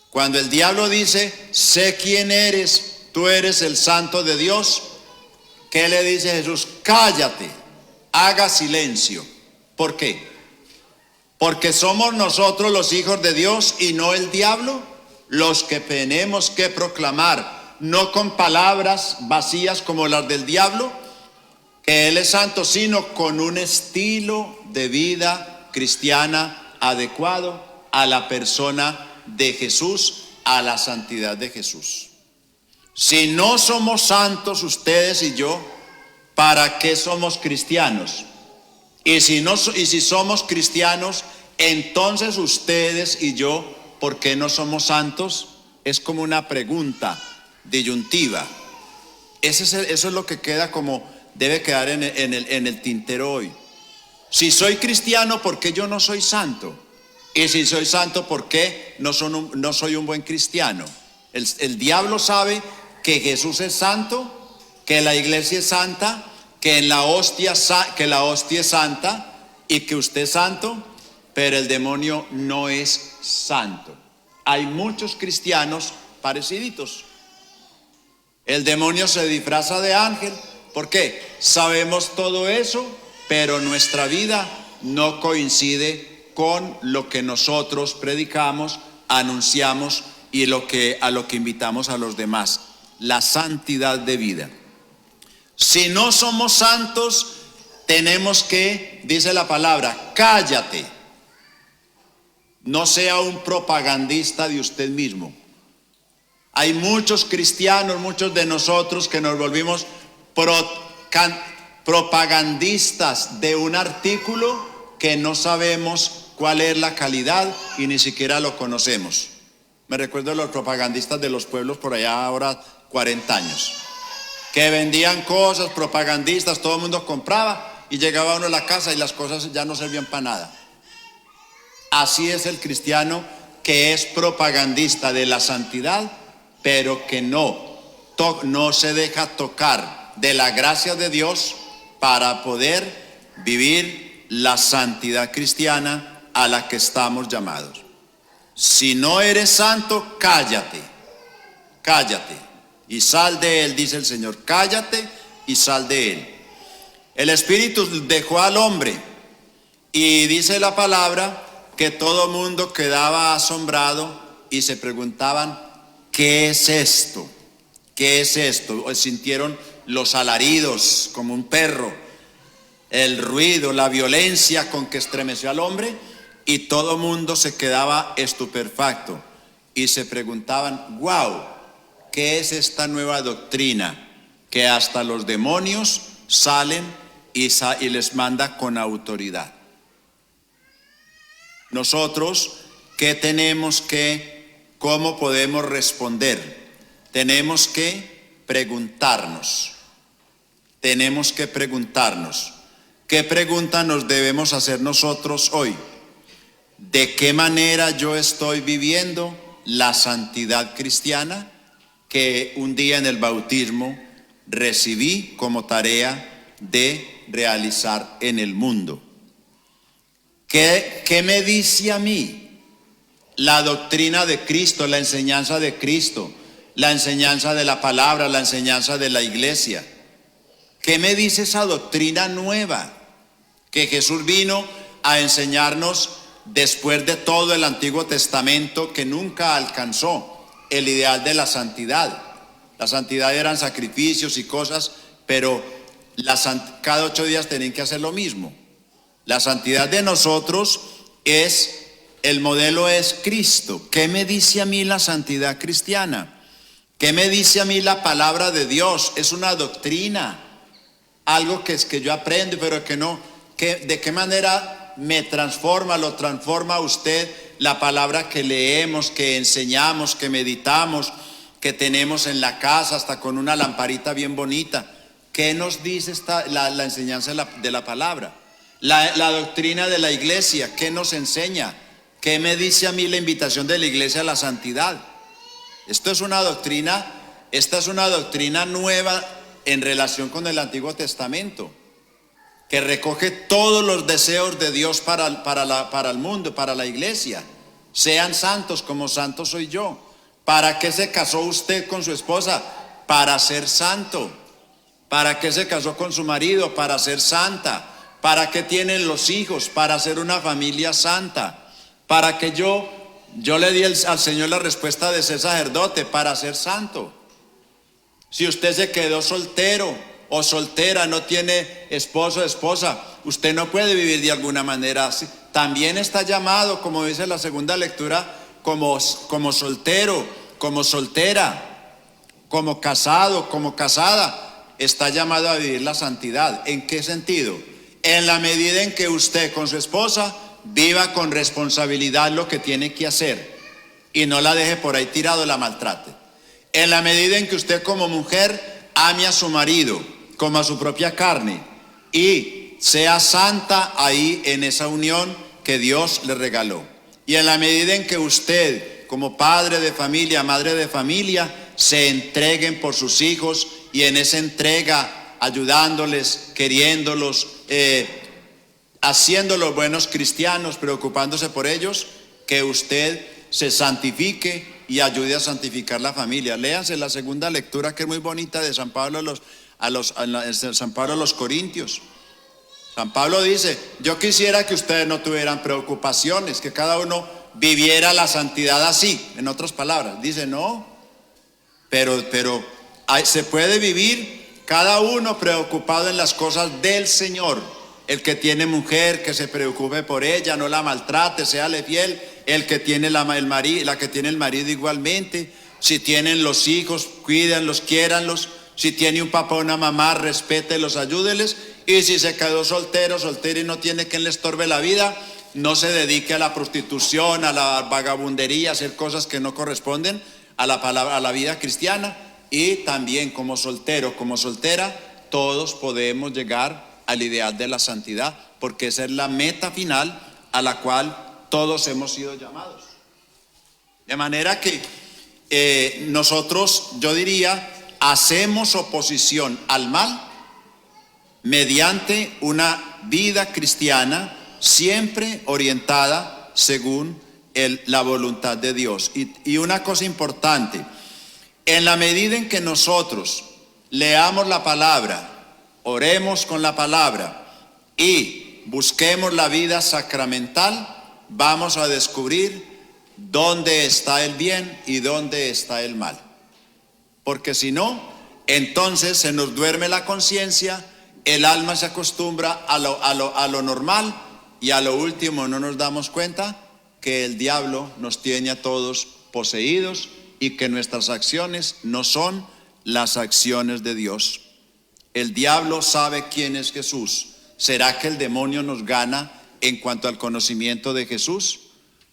Cuando el diablo dice: sé quién eres, tú eres el santo de Dios, ¿qué le dice Jesús? Cállate, haga silencio. ¿Por qué? Porque somos nosotros los hijos de Dios y no el diablo los que tenemos que proclamar, no con palabras vacías como las del diablo, que Él es santo, sino con un estilo de vida cristiana adecuado a la persona de Jesús, a la santidad de Jesús. Si no somos santos ustedes y yo, ¿para qué somos cristianos? Y si somos cristianos, entonces ustedes y yo, ¿por qué no somos santos? Es como una pregunta disyuntiva. Eso es lo que queda, como debe quedar en el tintero hoy. Si soy cristiano, ¿por qué yo no soy santo? Y si soy santo, ¿por qué no soy un buen cristiano? El diablo sabe que Jesús es santo, que la iglesia es santa, que la hostia es santa y que usted es santo, pero el demonio no es santo. Hay muchos cristianos pareciditos. El demonio se disfraza de ángel. ¿Por qué? Sabemos todo eso, pero nuestra vida no coincide con lo que nosotros predicamos, anunciamos y a lo que invitamos a los demás. La santidad de vida. Si no somos santos, tenemos que, dice la palabra, cállate. No sea un propagandista de usted mismo. Hay muchos cristianos, muchos de nosotros, que nos volvimos propagandistas de un artículo que no sabemos cuál es la calidad y ni siquiera lo conocemos. Me recuerdo de los propagandistas de los pueblos por allá ahora 40 años, que vendían cosas, propagandistas, todo el mundo compraba y llegaba uno a la casa y las cosas ya no servían para nada. Así es el cristiano que es propagandista de la santidad, pero que no se deja tocar de la gracia de Dios para poder vivir la santidad cristiana a la que estamos llamados. Si no eres santo, cállate y sal de él, dice el Señor. Cállate y sal de él. El Espíritu dejó al hombre y dice la palabra que todo mundo quedaba asombrado y se preguntaban, ¿qué es esto? ¿Qué es esto? O sintieron los alaridos como un perro, el ruido, la violencia con que estremeció al hombre, y todo mundo se quedaba estupefacto y se preguntaban, wow, ¿qué es esta nueva doctrina que hasta los demonios salen y les manda con autoridad? Nosotros, ¿cómo podemos responder? Tenemos que preguntarnos. ¿Qué pregunta nos debemos hacer nosotros hoy? ¿De qué manera yo estoy viviendo la santidad cristiana que un día en el bautismo recibí como tarea de realizar en el mundo? ¿Qué me dice a mí la doctrina de Cristo, la enseñanza de Cristo, la enseñanza de la palabra, la enseñanza de la iglesia? ¿Qué me dice esa doctrina nueva que Jesús vino a enseñarnos después de todo el Antiguo Testamento, que nunca alcanzó el ideal de la santidad? La santidad eran sacrificios y cosas, pero cada 8 días tenían que hacer lo mismo. La santidad de nosotros el modelo es Cristo. ¿Qué me dice a mí la santidad cristiana? ¿Qué me dice a mí la palabra de Dios? Es una doctrina, algo que yo aprendo, pero que no, ¿de qué manera lo transforma a usted la palabra que leemos, que enseñamos, que meditamos, que tenemos en la casa, hasta con una lamparita bien bonita? ¿Qué nos dice la enseñanza de la palabra? La doctrina de la iglesia, ¿qué nos enseña? ¿Qué me dice a mí la invitación de la iglesia a la santidad? Esta es una doctrina nueva en relación con el Antiguo Testamento, que recoge todos los deseos de Dios para el mundo, para la iglesia. Sean santos como santo soy yo. ¿Para qué se casó usted con su esposa? Para ser santo. ¿Para qué se casó con su marido? Para ser santa. ¿Para qué tienen los hijos? Para ser una familia santa. ¿Para qué yo le di al Señor la respuesta de ser sacerdote? Para ser santo. Si usted se quedó soltero o soltera, no tiene esposo o esposa, usted no puede vivir de alguna manera así. También está llamado, como dice la segunda lectura, como soltero, como soltera, como casado, como casada. Está llamado a vivir la santidad. ¿En qué sentido? En la medida en que usted con su esposa viva con responsabilidad lo que tiene que hacer y no la deje por ahí tirado, la maltrate. En la medida en que usted como mujer ame a su marido como a su propia carne y sea santa ahí en esa unión que Dios le regaló. Y en la medida en que usted como padre de familia, madre de familia, se entreguen por sus hijos y en esa entrega ayudándoles, queriéndolos, haciéndolos buenos cristianos, preocupándose por ellos, que usted se santifique y ayude a santificar la familia. Léanse la segunda lectura, que es muy bonita, de San Pablo a los Corintios. San Pablo dice: yo quisiera que ustedes no tuvieran preocupaciones, que cada uno viviera la santidad así. En otras palabras, dice no, pero se puede vivir cada uno preocupado en las cosas del Señor. El que tiene mujer, que se preocupe por ella, no la maltrate, séale fiel. El que tiene la que tiene el marido igualmente. Si tienen los hijos, cuídenlos, quiéranlos. Si tiene un papá o una mamá, respételos, ayúdeles. Y si se quedó soltero, soltera y no tiene quien le estorbe la vida, no se dedique a la prostitución, a la vagabundería, a hacer cosas que no corresponden a la vida cristiana. Y también como soltero, como soltera, todos podemos llegar al ideal de la santidad, porque esa es la meta final a la cual todos hemos sido llamados. De manera que nosotros, yo diría, hacemos oposición al mal mediante una vida cristiana siempre orientada según la voluntad de Dios. Y una cosa importante, en la medida en que nosotros leamos la palabra, oremos con la palabra y busquemos la vida sacramental, vamos a descubrir dónde está el bien y dónde está el mal. Porque si no, entonces se nos duerme la conciencia, el alma se acostumbra a lo normal y a lo último no nos damos cuenta que el diablo nos tiene a todos poseídos y que nuestras acciones no son las acciones de Dios. El diablo sabe quién es Jesús. ¿Será que el demonio nos gana en cuanto al conocimiento de Jesús?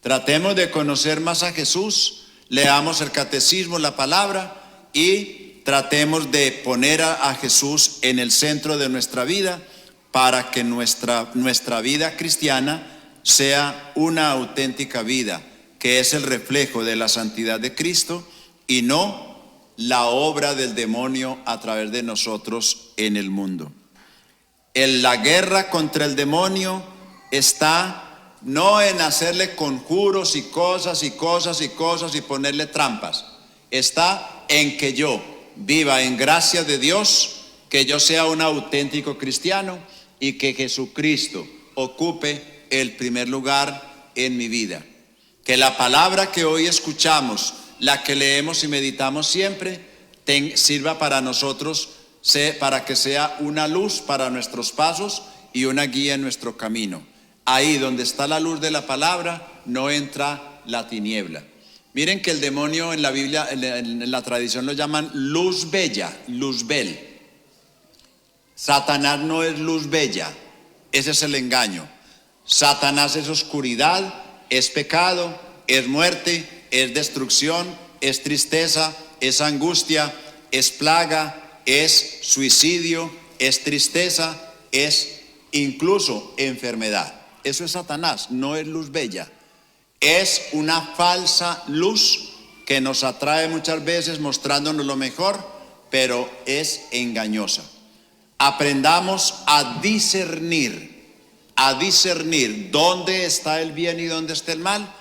Tratemos de conocer más a Jesús, leamos el catecismo, la palabra, y tratemos de poner a Jesús en el centro de nuestra vida para que nuestra vida cristiana sea una auténtica vida, que es el reflejo de la santidad de Cristo y no la obra del demonio a través de nosotros en el mundo. La guerra contra el demonio está no en hacerle conjuros y cosas y ponerle trampas. Está en que yo viva en gracia de Dios, que yo sea un auténtico cristiano y que Jesucristo ocupe el primer lugar en mi vida. Que la palabra que hoy escuchamos, la que leemos y meditamos siempre, sirva para nosotros, para que sea una luz para nuestros pasos y una guía en nuestro camino. Ahí donde está la luz de la palabra, no entra la tiniebla. Miren que el demonio en la Biblia, en la tradición lo llaman luz bella, luzbel. Satanás no es luz bella, ese es el engaño. Satanás es oscuridad, es pecado, es muerte, es destrucción, es tristeza, es angustia, es plaga, es suicidio, es tristeza, es incluso enfermedad. Eso es Satanás, no es luz bella. Es una falsa luz que nos atrae muchas veces mostrándonos lo mejor, pero es engañosa. Aprendamos a discernir dónde está el bien y dónde está el mal,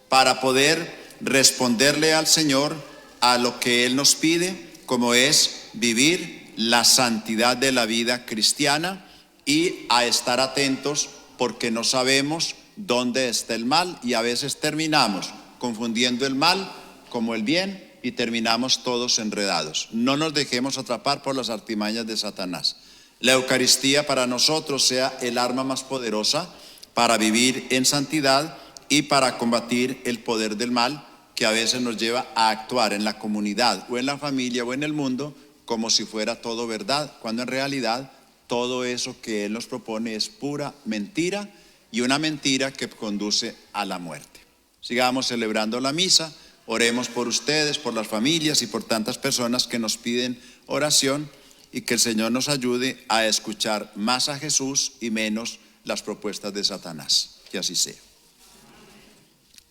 para poder responderle al Señor a lo que Él nos pide, como es vivir la santidad de la vida cristiana y a estar atentos porque no sabemos dónde está el mal y a veces terminamos confundiendo el mal como el bien y terminamos todos enredados. No nos dejemos atrapar por las artimañas de Satanás. La Eucaristía para nosotros sea el arma más poderosa para vivir en santidad y para combatir el poder del mal que a veces nos lleva a actuar en la comunidad o en la familia o en el mundo como si fuera todo verdad, cuando en realidad todo eso que Él nos propone es pura mentira y una mentira que conduce a la muerte. Sigamos celebrando la misa, oremos por ustedes, por las familias y por tantas personas que nos piden oración y que el Señor nos ayude a escuchar más a Jesús y menos las propuestas de Satanás. Que así sea.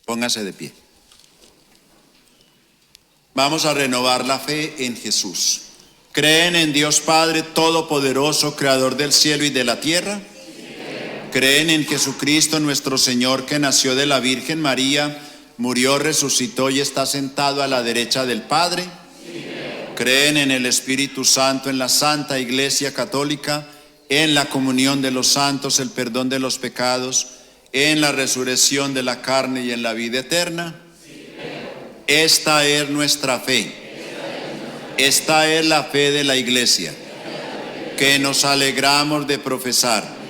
Póngase de pie. Vamos a renovar la fe en Jesús. ¿Creen en Dios Padre Todopoderoso, Creador del cielo y de la tierra? ¿Creen en Jesucristo nuestro Señor, que nació de la Virgen María, murió, resucitó y está sentado a la derecha del Padre? ¿Creen en el Espíritu Santo, en la Santa Iglesia Católica, en la comunión de los santos, el perdón de los pecados, en la resurrección de la carne y en la vida eterna? Esta es nuestra fe. Esta es la fe de la Iglesia, que nos alegramos de profesar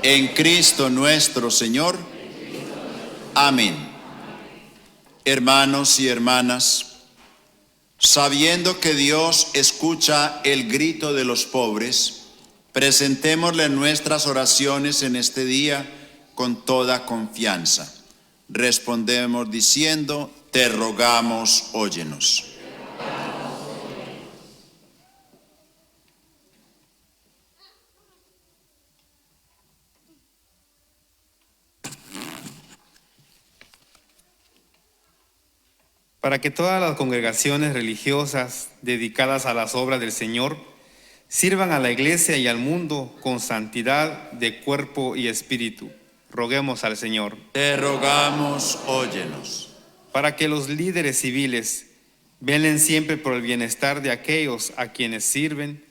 en Cristo nuestro Señor. Amén. Hermanos y hermanas, sabiendo que Dios escucha el grito de los pobres, presentémosle nuestras oraciones en este día con toda confianza. Respondemos diciendo, te rogamos, óyenos. Para que todas las congregaciones religiosas dedicadas a las obras del Señor sirvan a la Iglesia y al mundo con santidad de cuerpo y espíritu. Roguemos al Señor. Te rogamos, óyenos. Para que los líderes civiles velen siempre por el bienestar de aquellos a quienes sirven,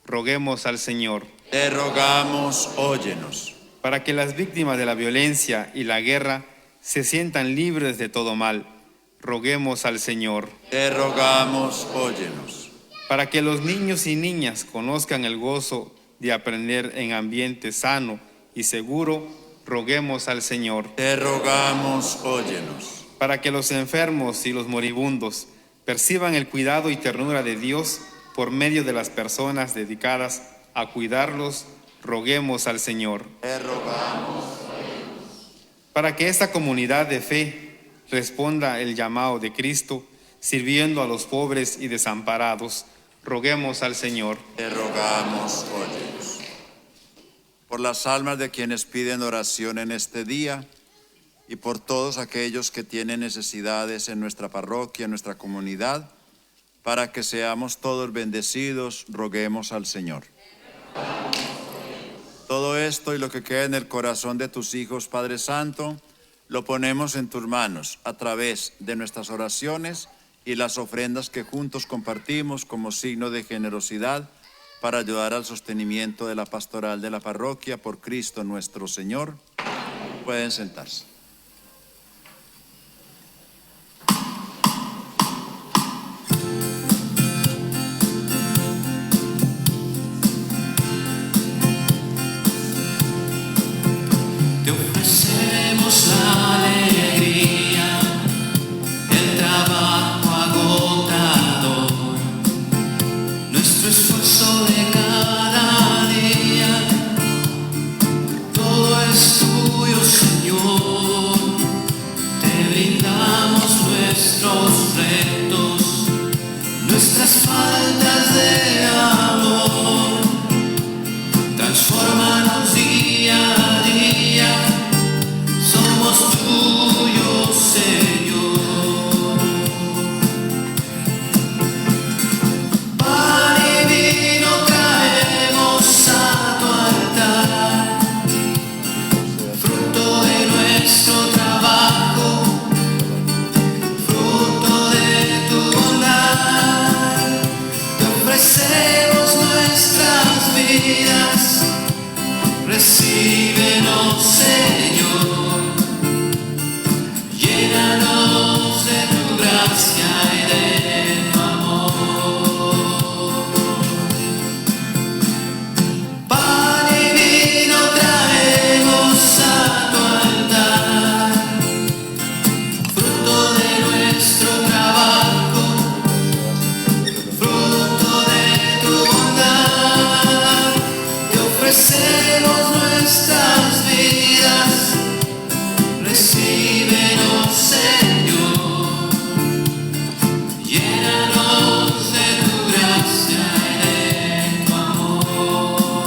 roguemos al Señor. Te rogamos, óyenos. Para que las víctimas de la violencia y la guerra se sientan libres de todo mal, roguemos al Señor. Te rogamos, óyenos. Para que los niños y niñas conozcan el gozo de aprender en ambiente sano y seguro, roguemos al Señor. Te rogamos, óyenos. Para que los enfermos y los moribundos perciban el cuidado y ternura de Dios por medio de las personas dedicadas a cuidarlos, roguemos al Señor. Te rogamos, óyenos. Para que esta comunidad de fe responda el llamado de Cristo, sirviendo a los pobres y desamparados, roguemos al Señor. Te rogamos, óyenos. Por las almas de quienes piden oración en este día y por todos aquellos que tienen necesidades en nuestra parroquia, en nuestra comunidad, para que seamos todos bendecidos, roguemos al Señor. Todo esto y lo que queda en el corazón de tus hijos, Padre Santo, lo ponemos en tus manos a través de nuestras oraciones y las ofrendas que juntos compartimos como signo de generosidad para ayudar al sostenimiento de la pastoral de la parroquia por Cristo nuestro Señor. Pueden sentarse. Te ofrecemos la alegría, el trabajo agotador, nuestro esfuerzo de cada día. Todo es tuyo, Señor. Te brindamos nuestros retos, nuestras faltas de amor. Transfórmanos día a día. Somos tuyos, Señor. Pan y vino traemos a tu altar, fruto de nuestro trabajo, fruto de tu bondad. Te ofrecemos nuestras vidas, recíbenos, Señor. Llénanos de tu gracia y de tu amor. Pan y vino traemos a tu altar, fruto de nuestro trabajo, fruto de tu bondad. Te ofrecemos nuestras vidas, recíbenos, Señor. Llénanos de tu gracia y de tu amor.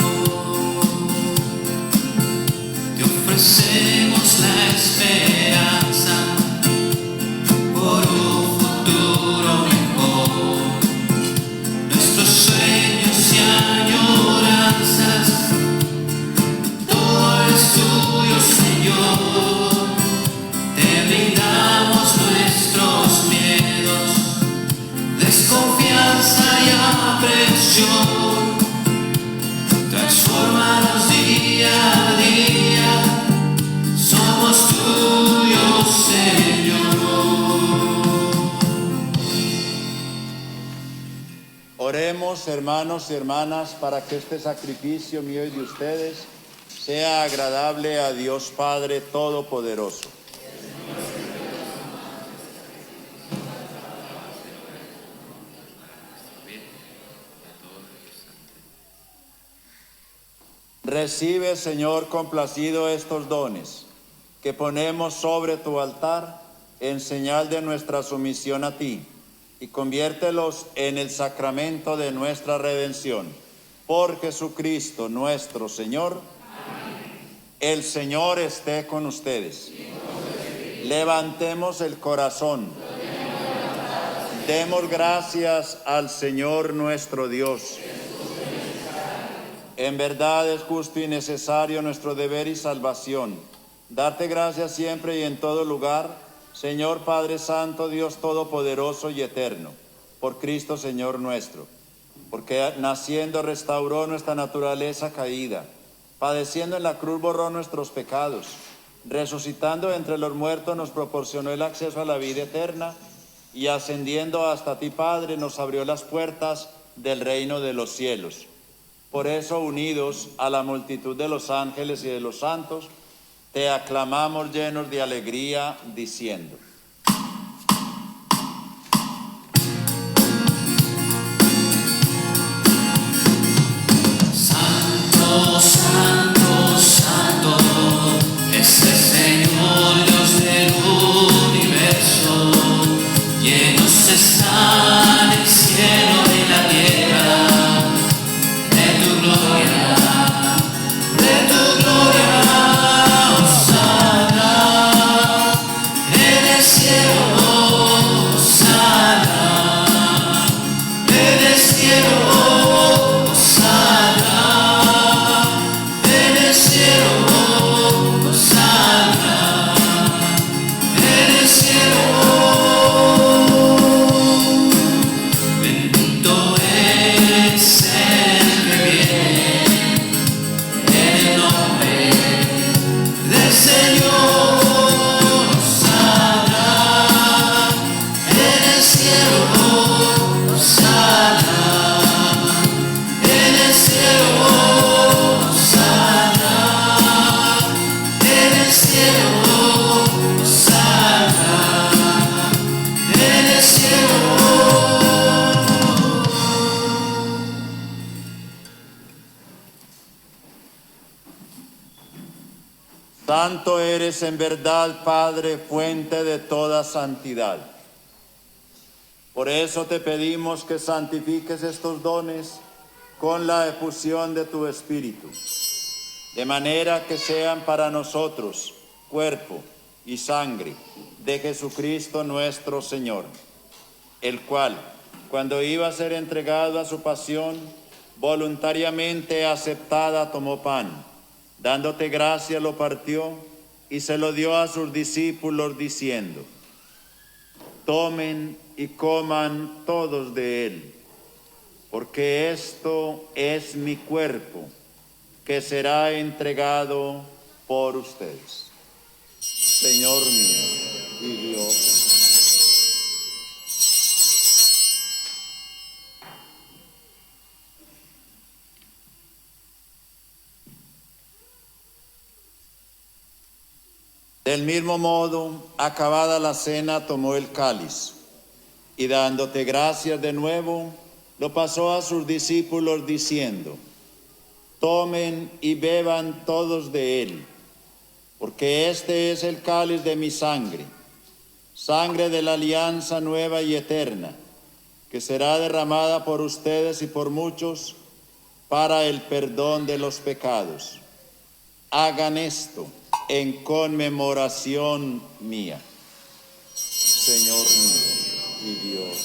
Te ofrecemos la esperanza por un futuro mejor, nuestros sueños y añoranzas. Todo es tuyo, Señor. Te brindamos nuestros miedos, desconfianza y apresión. Transfórmanos día a día. Somos tuyos, Señor. Oremos, hermanos y hermanas, para que este sacrificio mío y de ustedes sea agradable a Dios Padre Todopoderoso. Recibe, Señor, complacido estos dones, que ponemos sobre tu altar en señal de nuestra sumisión a ti, y conviértelos en el sacramento de nuestra redención. Por Jesucristo nuestro Señor. Amén. El Señor esté con ustedes. Levantemos el corazón. Demos gracias al Señor nuestro Dios. En verdad es justo y necesario nuestro deber y salvación. Darte gracias siempre y en todo lugar, Señor Padre Santo, Dios Todopoderoso y Eterno, por Cristo Señor nuestro, porque naciendo restauró nuestra naturaleza caída, padeciendo en la cruz borró nuestros pecados, resucitando entre los muertos nos proporcionó el acceso a la vida eterna, y ascendiendo hasta ti, Padre, nos abrió las puertas del reino de los cielos. Por eso, unidos a la multitud de los ángeles y de los santos, te aclamamos llenos de alegría, diciendo: Santo, Santo, Santo, es el Señor Dios del universo. Llenos están el cielo y la tierra de tu gloria, de tu gloria. Hosana en el cielo, Hosana en el cielo, Hosana en el cielo, Hosana en el cielo. Santo eres en verdad, Padre, fuente de toda santidad. Por eso te pedimos que santifiques estos dones con la efusión de tu Espíritu, de manera que sean para nosotros cuerpo y sangre de Jesucristo nuestro Señor, el cual, cuando iba a ser entregado a su pasión, voluntariamente aceptada tomó pan, dándote gracia lo partió y se lo dio a sus discípulos diciendo: tomen y coman todos de él, porque esto es mi cuerpo, que será entregado por ustedes. Señor mío y Dios. Del mismo modo, acabada la cena, tomó el cáliz y dándote gracias de nuevo, lo pasó a sus discípulos diciendo: tomen y beban todos de él, porque este es el cáliz de mi sangre, sangre de la alianza nueva y eterna, que será derramada por ustedes y por muchos para el perdón de los pecados. Hagan esto en conmemoración mía. Señor mío y Dios.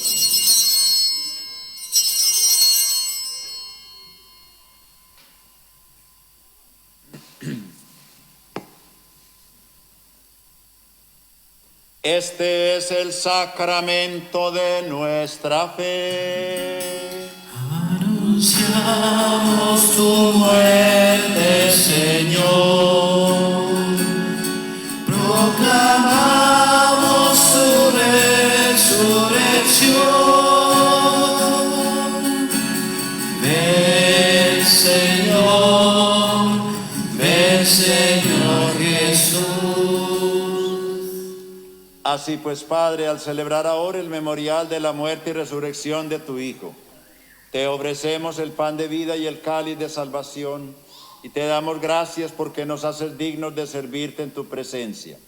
Este es el sacramento de nuestra fe. Anunciamos tu muerte, Señor. Proclamamos tu resurrección. Ven, Señor Jesús. Así pues, Padre, al celebrar ahora el memorial de la muerte y resurrección de tu Hijo, te ofrecemos el pan de vida y el cáliz de salvación, y te damos gracias porque nos haces dignos de servirte en tu presencia.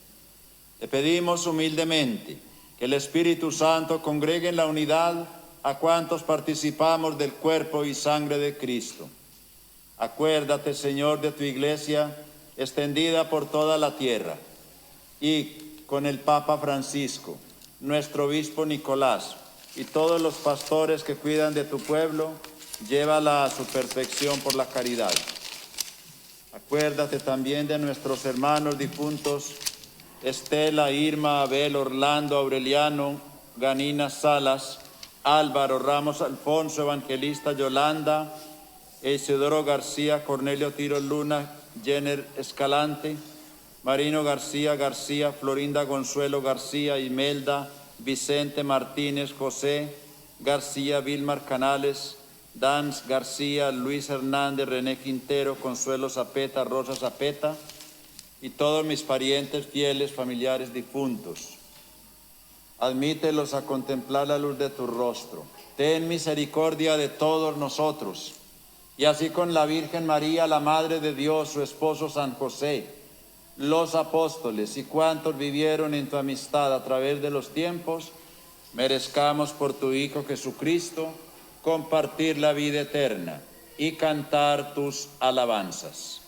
Te pedimos humildemente que el Espíritu Santo congregue en la unidad a cuantos participamos del cuerpo y sangre de Cristo. Acuérdate, Señor, de tu iglesia extendida por toda la tierra, y con el Papa Francisco, nuestro obispo Nicolás, y todos los pastores que cuidan de tu pueblo, llévala a su perfección por la caridad. Acuérdate también de nuestros hermanos difuntos, Estela, Irma, Abel, Orlando, Aureliano, Ganina Salas, Álvaro Ramos, Alfonso, Evangelista, Yolanda, Isidoro García, Cornelio Tiro Luna, Jenner Escalante, Marino García, Florinda Consuelo García, Imelda, Vicente Martínez, José García, Vilmar Canales, Dans García, Luis Hernández, René Quintero, Consuelo Zapeta, Rosa Zapeta, y todos mis parientes fieles, familiares difuntos. Admítelos a contemplar la luz de tu rostro. Ten misericordia de todos nosotros, y así con la Virgen María, la Madre de Dios, su esposo San José, los apóstoles y cuantos vivieron en tu amistad a través de los tiempos, merezcamos por tu Hijo Jesucristo compartir la vida eterna y cantar tus alabanzas.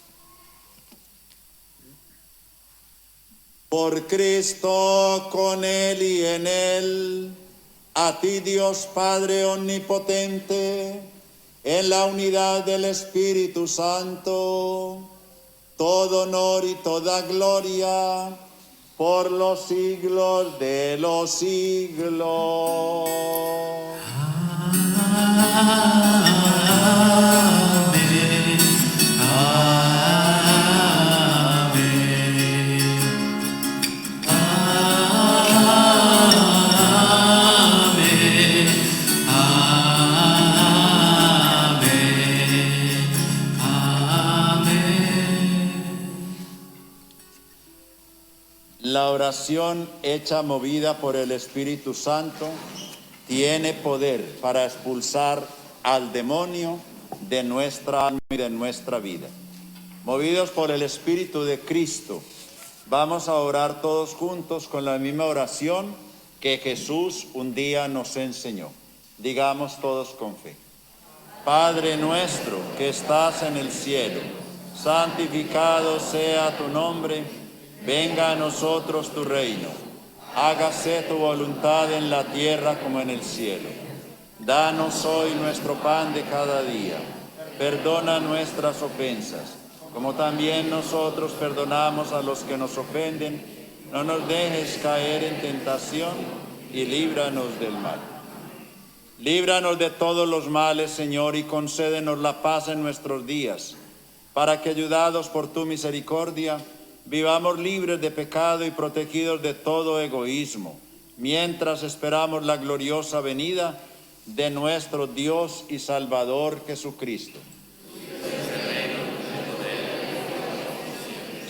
Por Cristo, con Él y en Él, a ti Dios Padre omnipotente, en la unidad del Espíritu Santo, todo honor y toda gloria por los siglos de los siglos. La oración hecha movida por el Espíritu Santo tiene poder para expulsar al demonio de nuestra alma y de nuestra vida. Movidos por el Espíritu de Cristo, vamos a orar todos juntos con la misma oración que Jesús un día nos enseñó. Digamos todos con fe. Padre nuestro que estás en el cielo, santificado sea tu nombre. Venga a nosotros tu reino, hágase tu voluntad en la tierra como en el cielo. Danos hoy nuestro pan de cada día, perdona nuestras ofensas, como también nosotros perdonamos a los que nos ofenden. No nos dejes caer en tentación y líbranos del mal. Líbranos de todos los males, Señor, y concédenos la paz en nuestros días, para que, ayudados por tu misericordia, vivamos libres de pecado y protegidos de todo egoísmo, mientras esperamos la gloriosa venida de nuestro Dios y Salvador Jesucristo.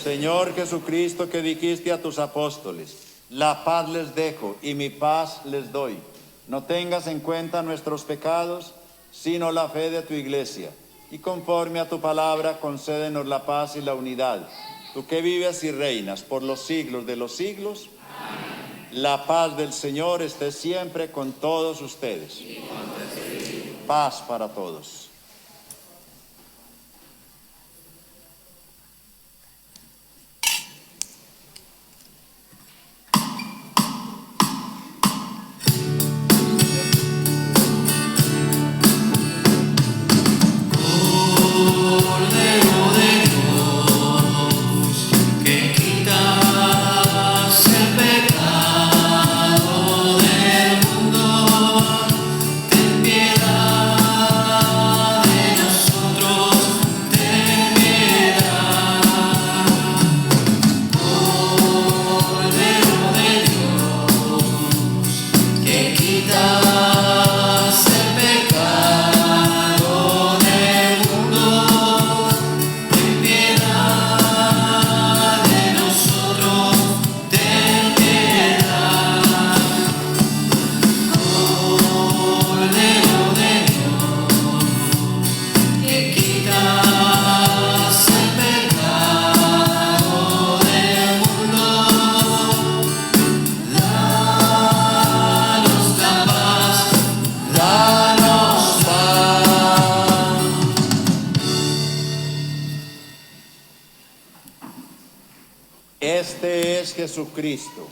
Señor Jesucristo, que dijiste a tus apóstoles, la paz les dejo y mi paz les doy. No tengas en cuenta nuestros pecados, sino la fe de tu iglesia. Y conforme a tu palabra, concédenos la paz y la unidad. Tú que vives y reinas por los siglos de los siglos. Amén. La paz del Señor esté siempre con todos ustedes. Paz para todos. Ten piedad. Este es Jesucristo.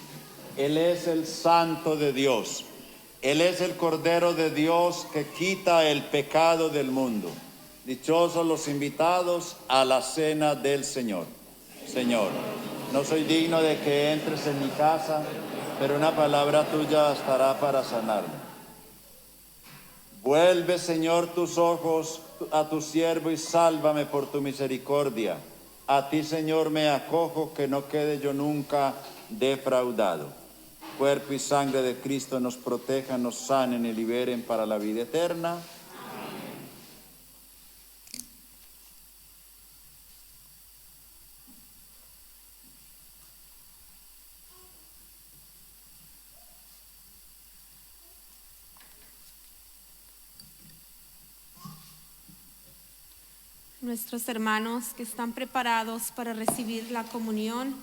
Él es el Santo de Dios. Él es el Cordero de Dios que quita el pecado del mundo. Dichosos los invitados a la cena del Señor. Señor, no soy digno de que entres en mi casa, pero una palabra tuya bastará para sanarme. Vuelve, Señor, tus ojos a tu siervo y sálvame por tu misericordia. A ti, Señor, me acojo, que no quede yo nunca defraudado. Cuerpo y sangre de Cristo nos protejan, nos sanen y liberen para la vida eterna. Nuestros hermanos que están preparados para recibir la comunión,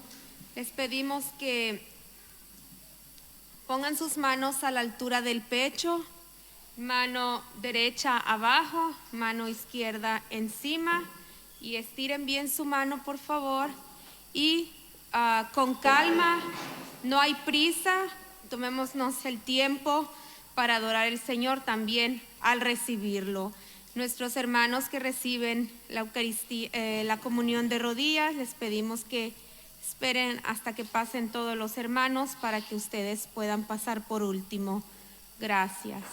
les pedimos que pongan sus manos a la altura del pecho, mano derecha abajo, mano izquierda encima, y estiren bien su mano, por favor, y con calma, no hay prisa, tomémonos el tiempo para adorar al Señor también al recibirlo. Nuestros hermanos que reciben la Eucaristía, la comunión de rodillas, les pedimos que esperen hasta que pasen todos los hermanos para que ustedes puedan pasar por último. Gracias.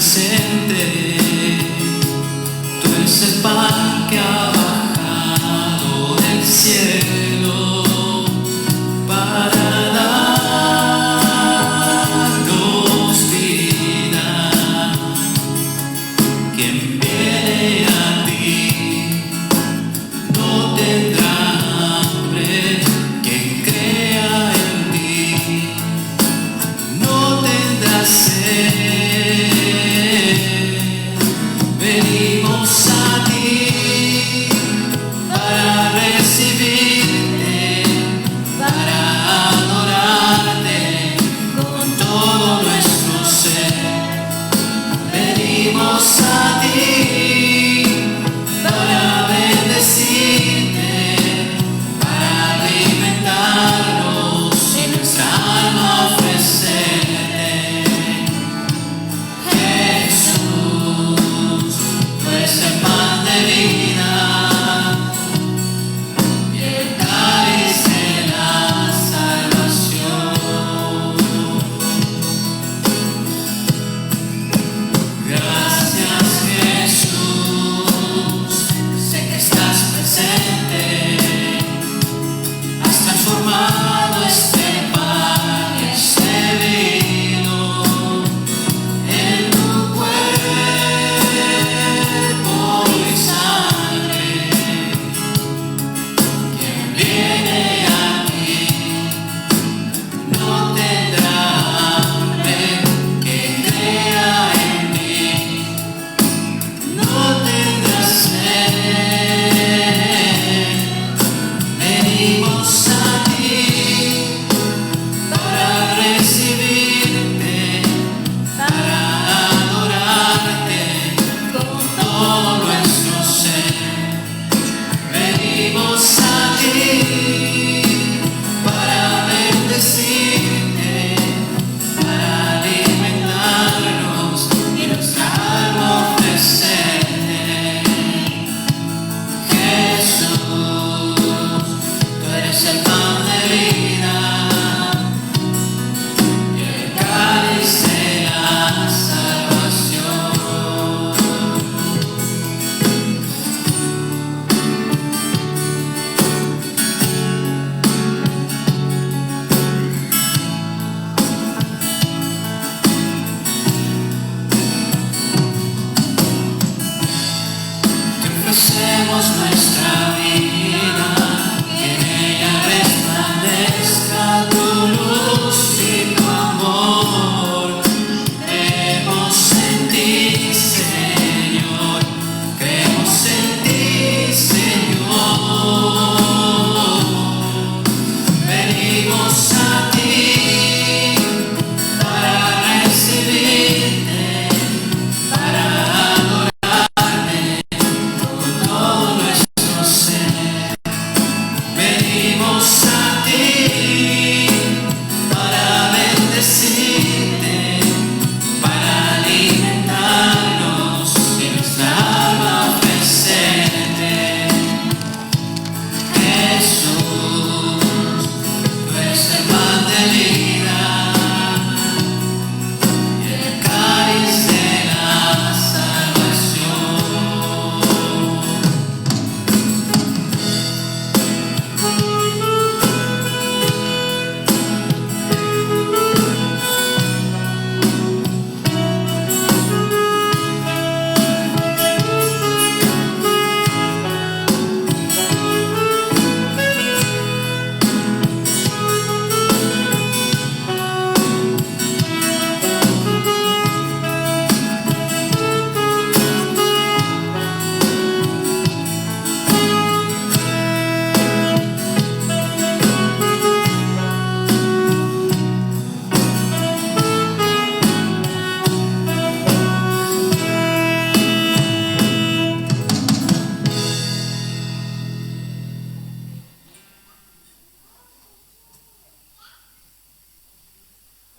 Sangre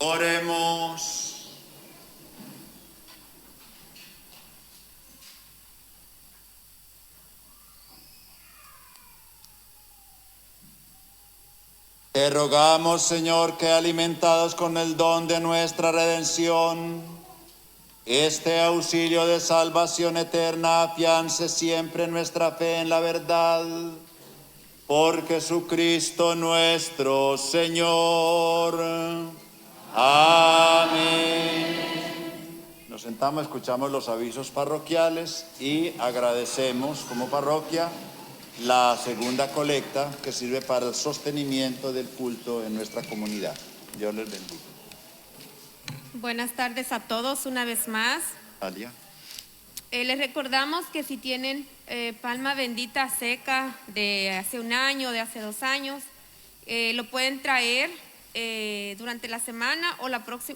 Oremos. Te rogamos, Señor, que alimentados con el don de nuestra redención, este auxilio de salvación eterna afiance siempre nuestra fe en la verdad. Por Jesucristo nuestro Señor. Amén. Nos sentamos, escuchamos los avisos parroquiales y agradecemos como parroquia la segunda colecta que sirve para el sostenimiento del culto en nuestra comunidad. Dios les bendiga. Buenas tardes a todos una vez más. Alia. Les recordamos que si tienen palma bendita seca de hace un año, de hace 2 años, lo pueden traer durante la semana o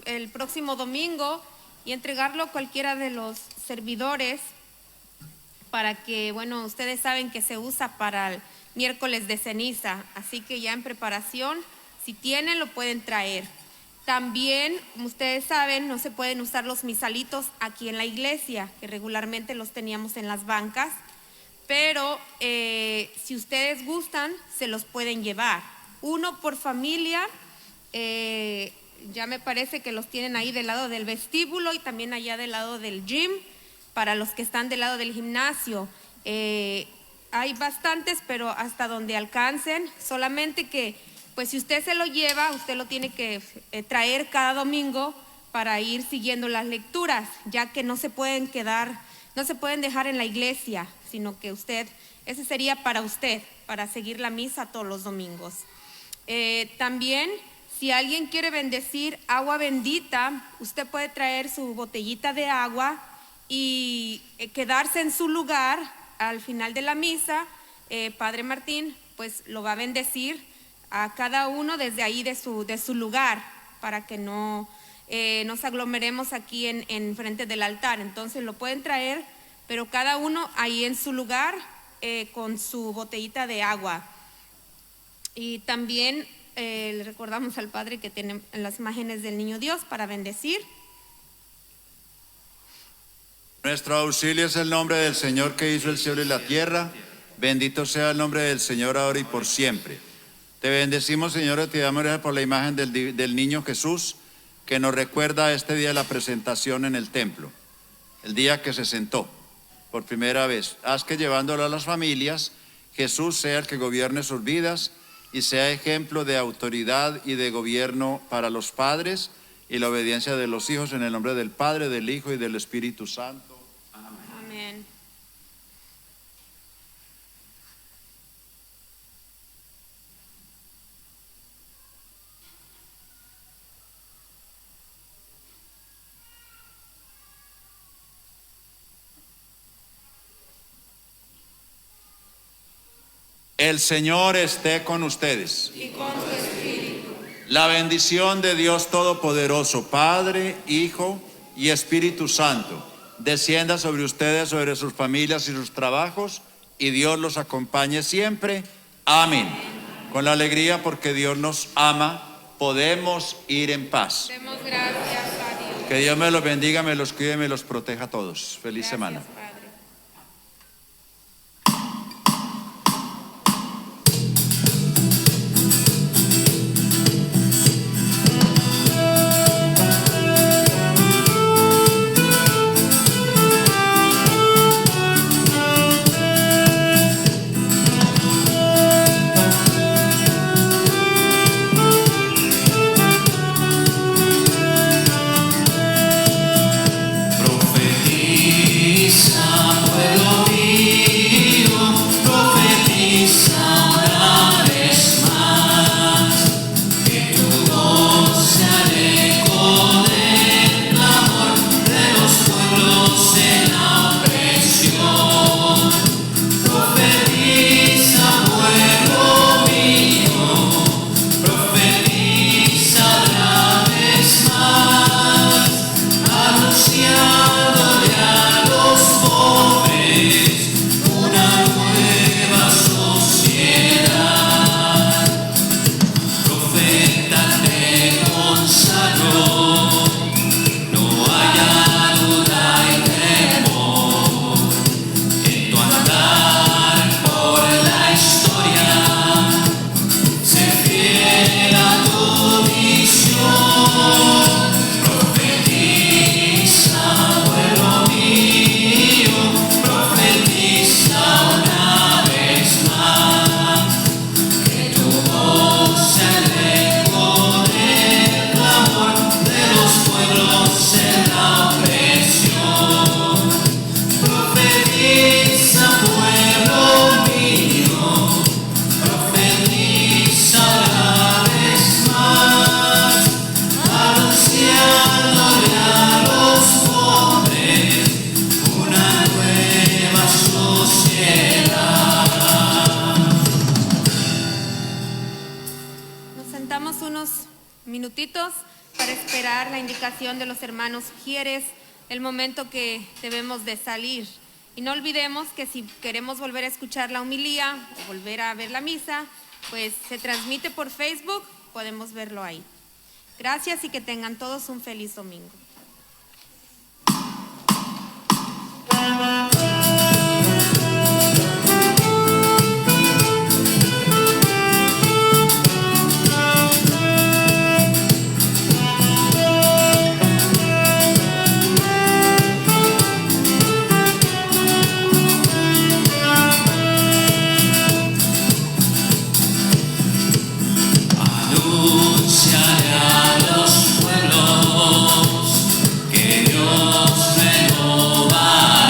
el próximo domingo y entregarlo a cualquiera de los servidores para que, bueno, ustedes saben que se usa para el miércoles de ceniza, así que ya en preparación, si tienen, lo pueden traer. También, como ustedes saben, no se pueden usar los misalitos aquí en la iglesia, que regularmente los teníamos en las bancas, pero si ustedes gustan, se los pueden llevar. 1 por familia, ya me parece que los tienen ahí del lado del vestíbulo y también allá del lado del gym, para los que están del lado del gimnasio. Hay bastantes, pero hasta donde alcancen, solamente que pues si usted se lo lleva, usted lo tiene que traer cada domingo para ir siguiendo las lecturas, ya que no se pueden dejar en la iglesia, sino que ese sería para usted, para seguir la misa todos los domingos. También, si alguien quiere bendecir agua bendita, usted puede traer su botellita de agua y quedarse en su lugar al final de la misa. Padre Martín pues lo va a bendecir a cada uno desde ahí de su lugar, para que no nos aglomeremos aquí en frente del altar. Entonces lo pueden traer, pero cada uno ahí en su lugar con su botellita de agua. Y también le recordamos al Padre que tiene las imágenes del Niño Dios para bendecir. Nuestro auxilio es el nombre del Señor que hizo el cielo y la tierra. Bendito sea el nombre del Señor ahora y por siempre. Te bendecimos, Señor, y te damos gracias por la imagen del niño Jesús, que nos recuerda este día de la presentación en el templo, el día que se sentó por primera vez. Haz que llevándolo a las familias, Jesús sea el que gobierne sus vidas y sea ejemplo de autoridad y de gobierno para los padres y la obediencia de los hijos, en el nombre del Padre, del Hijo y del Espíritu Santo. Amén. El Señor esté con ustedes. Y con su espíritu. La bendición de Dios Todopoderoso, Padre, Hijo y Espíritu Santo, descienda sobre ustedes, sobre sus familias y sus trabajos, y Dios los acompañe siempre. Amén. Con la alegría, porque Dios nos ama, podemos ir en paz. Demos gracias a Dios. Que Dios me los bendiga, me los cuide y me los proteja a todos. Feliz Gracias, semana. Padre. Profetiza minutitos para esperar la indicación de los hermanos Ujieres, el momento que debemos de salir. Y no olvidemos que si queremos volver a escuchar la homilía o volver a ver la misa, pues se transmite por Facebook, podemos verlo ahí. Gracias y que tengan todos un feliz domingo. Anunciaré a los pueblos que Dios renovará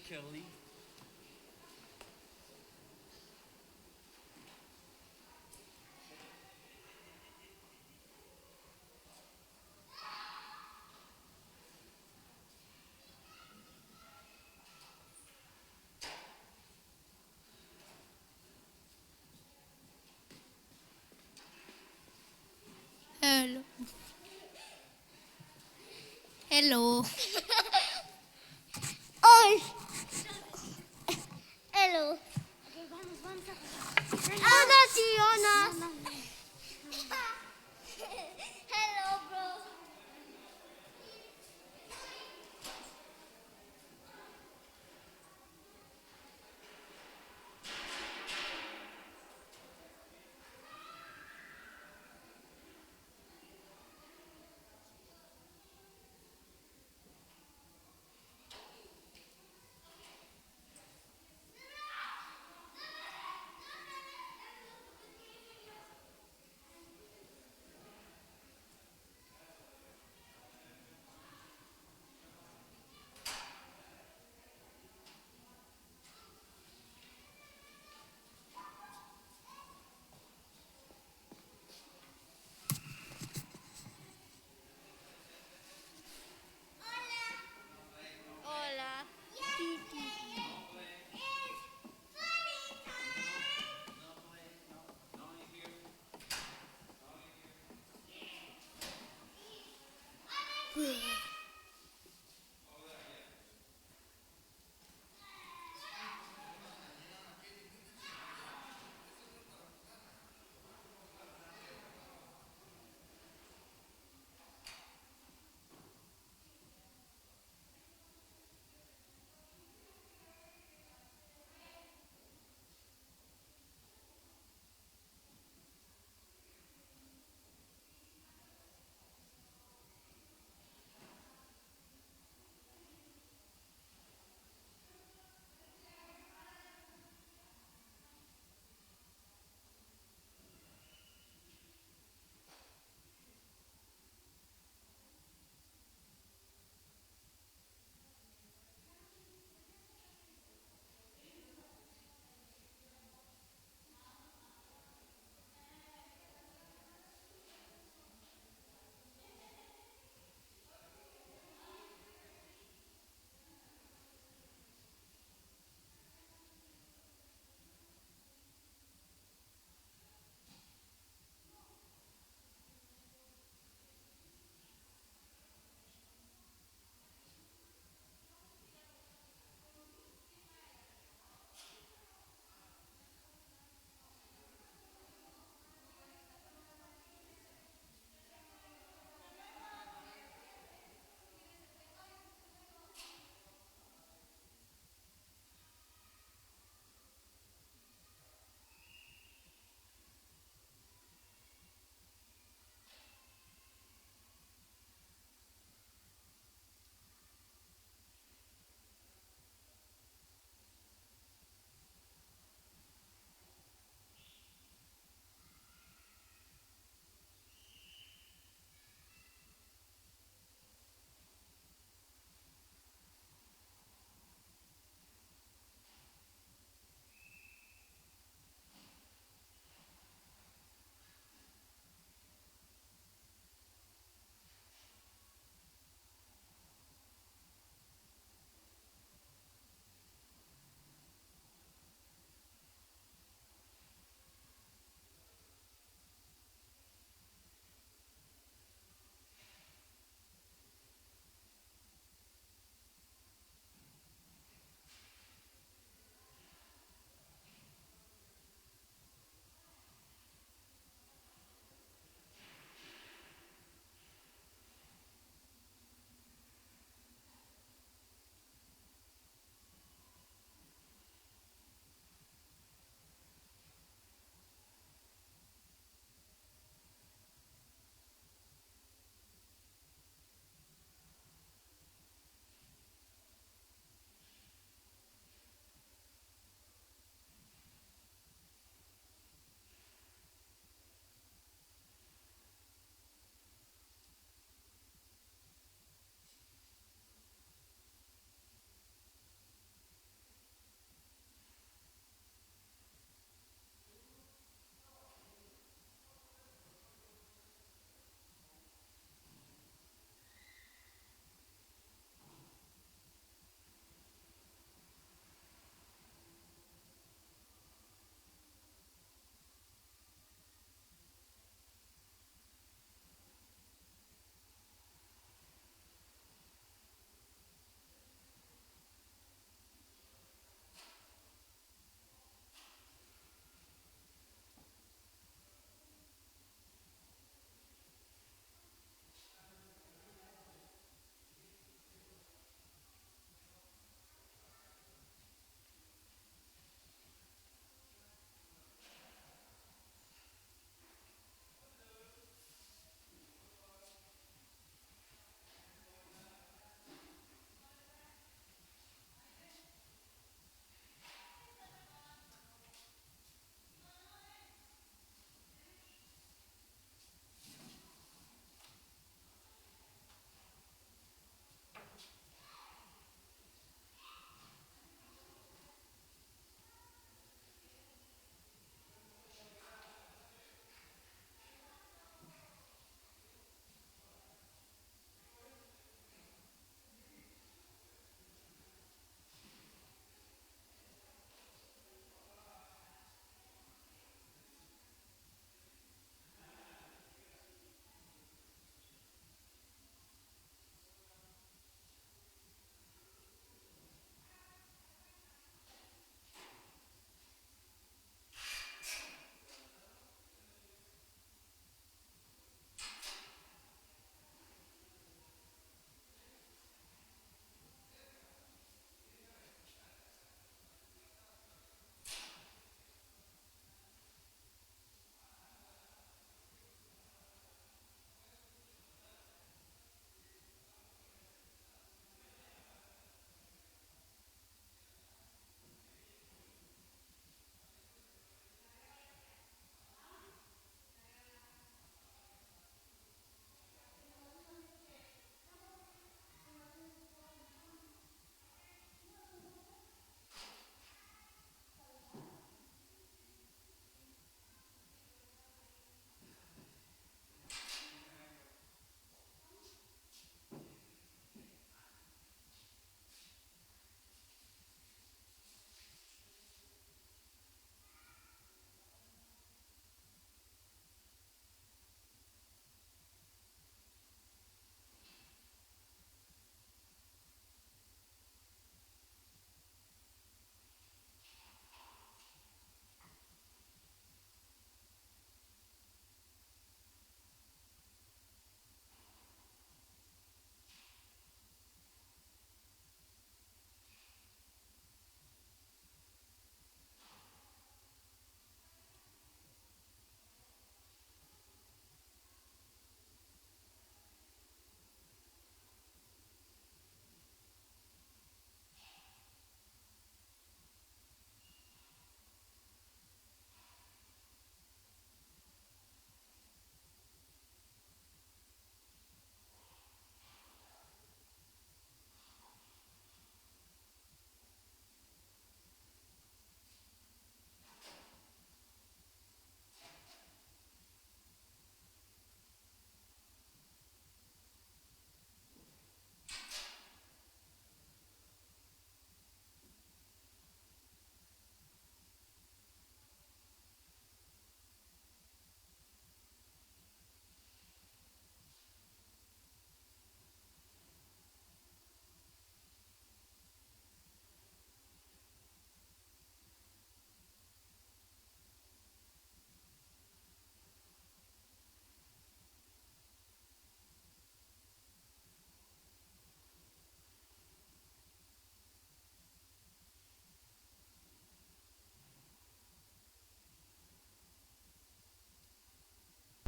Kelly. Hello. Hello.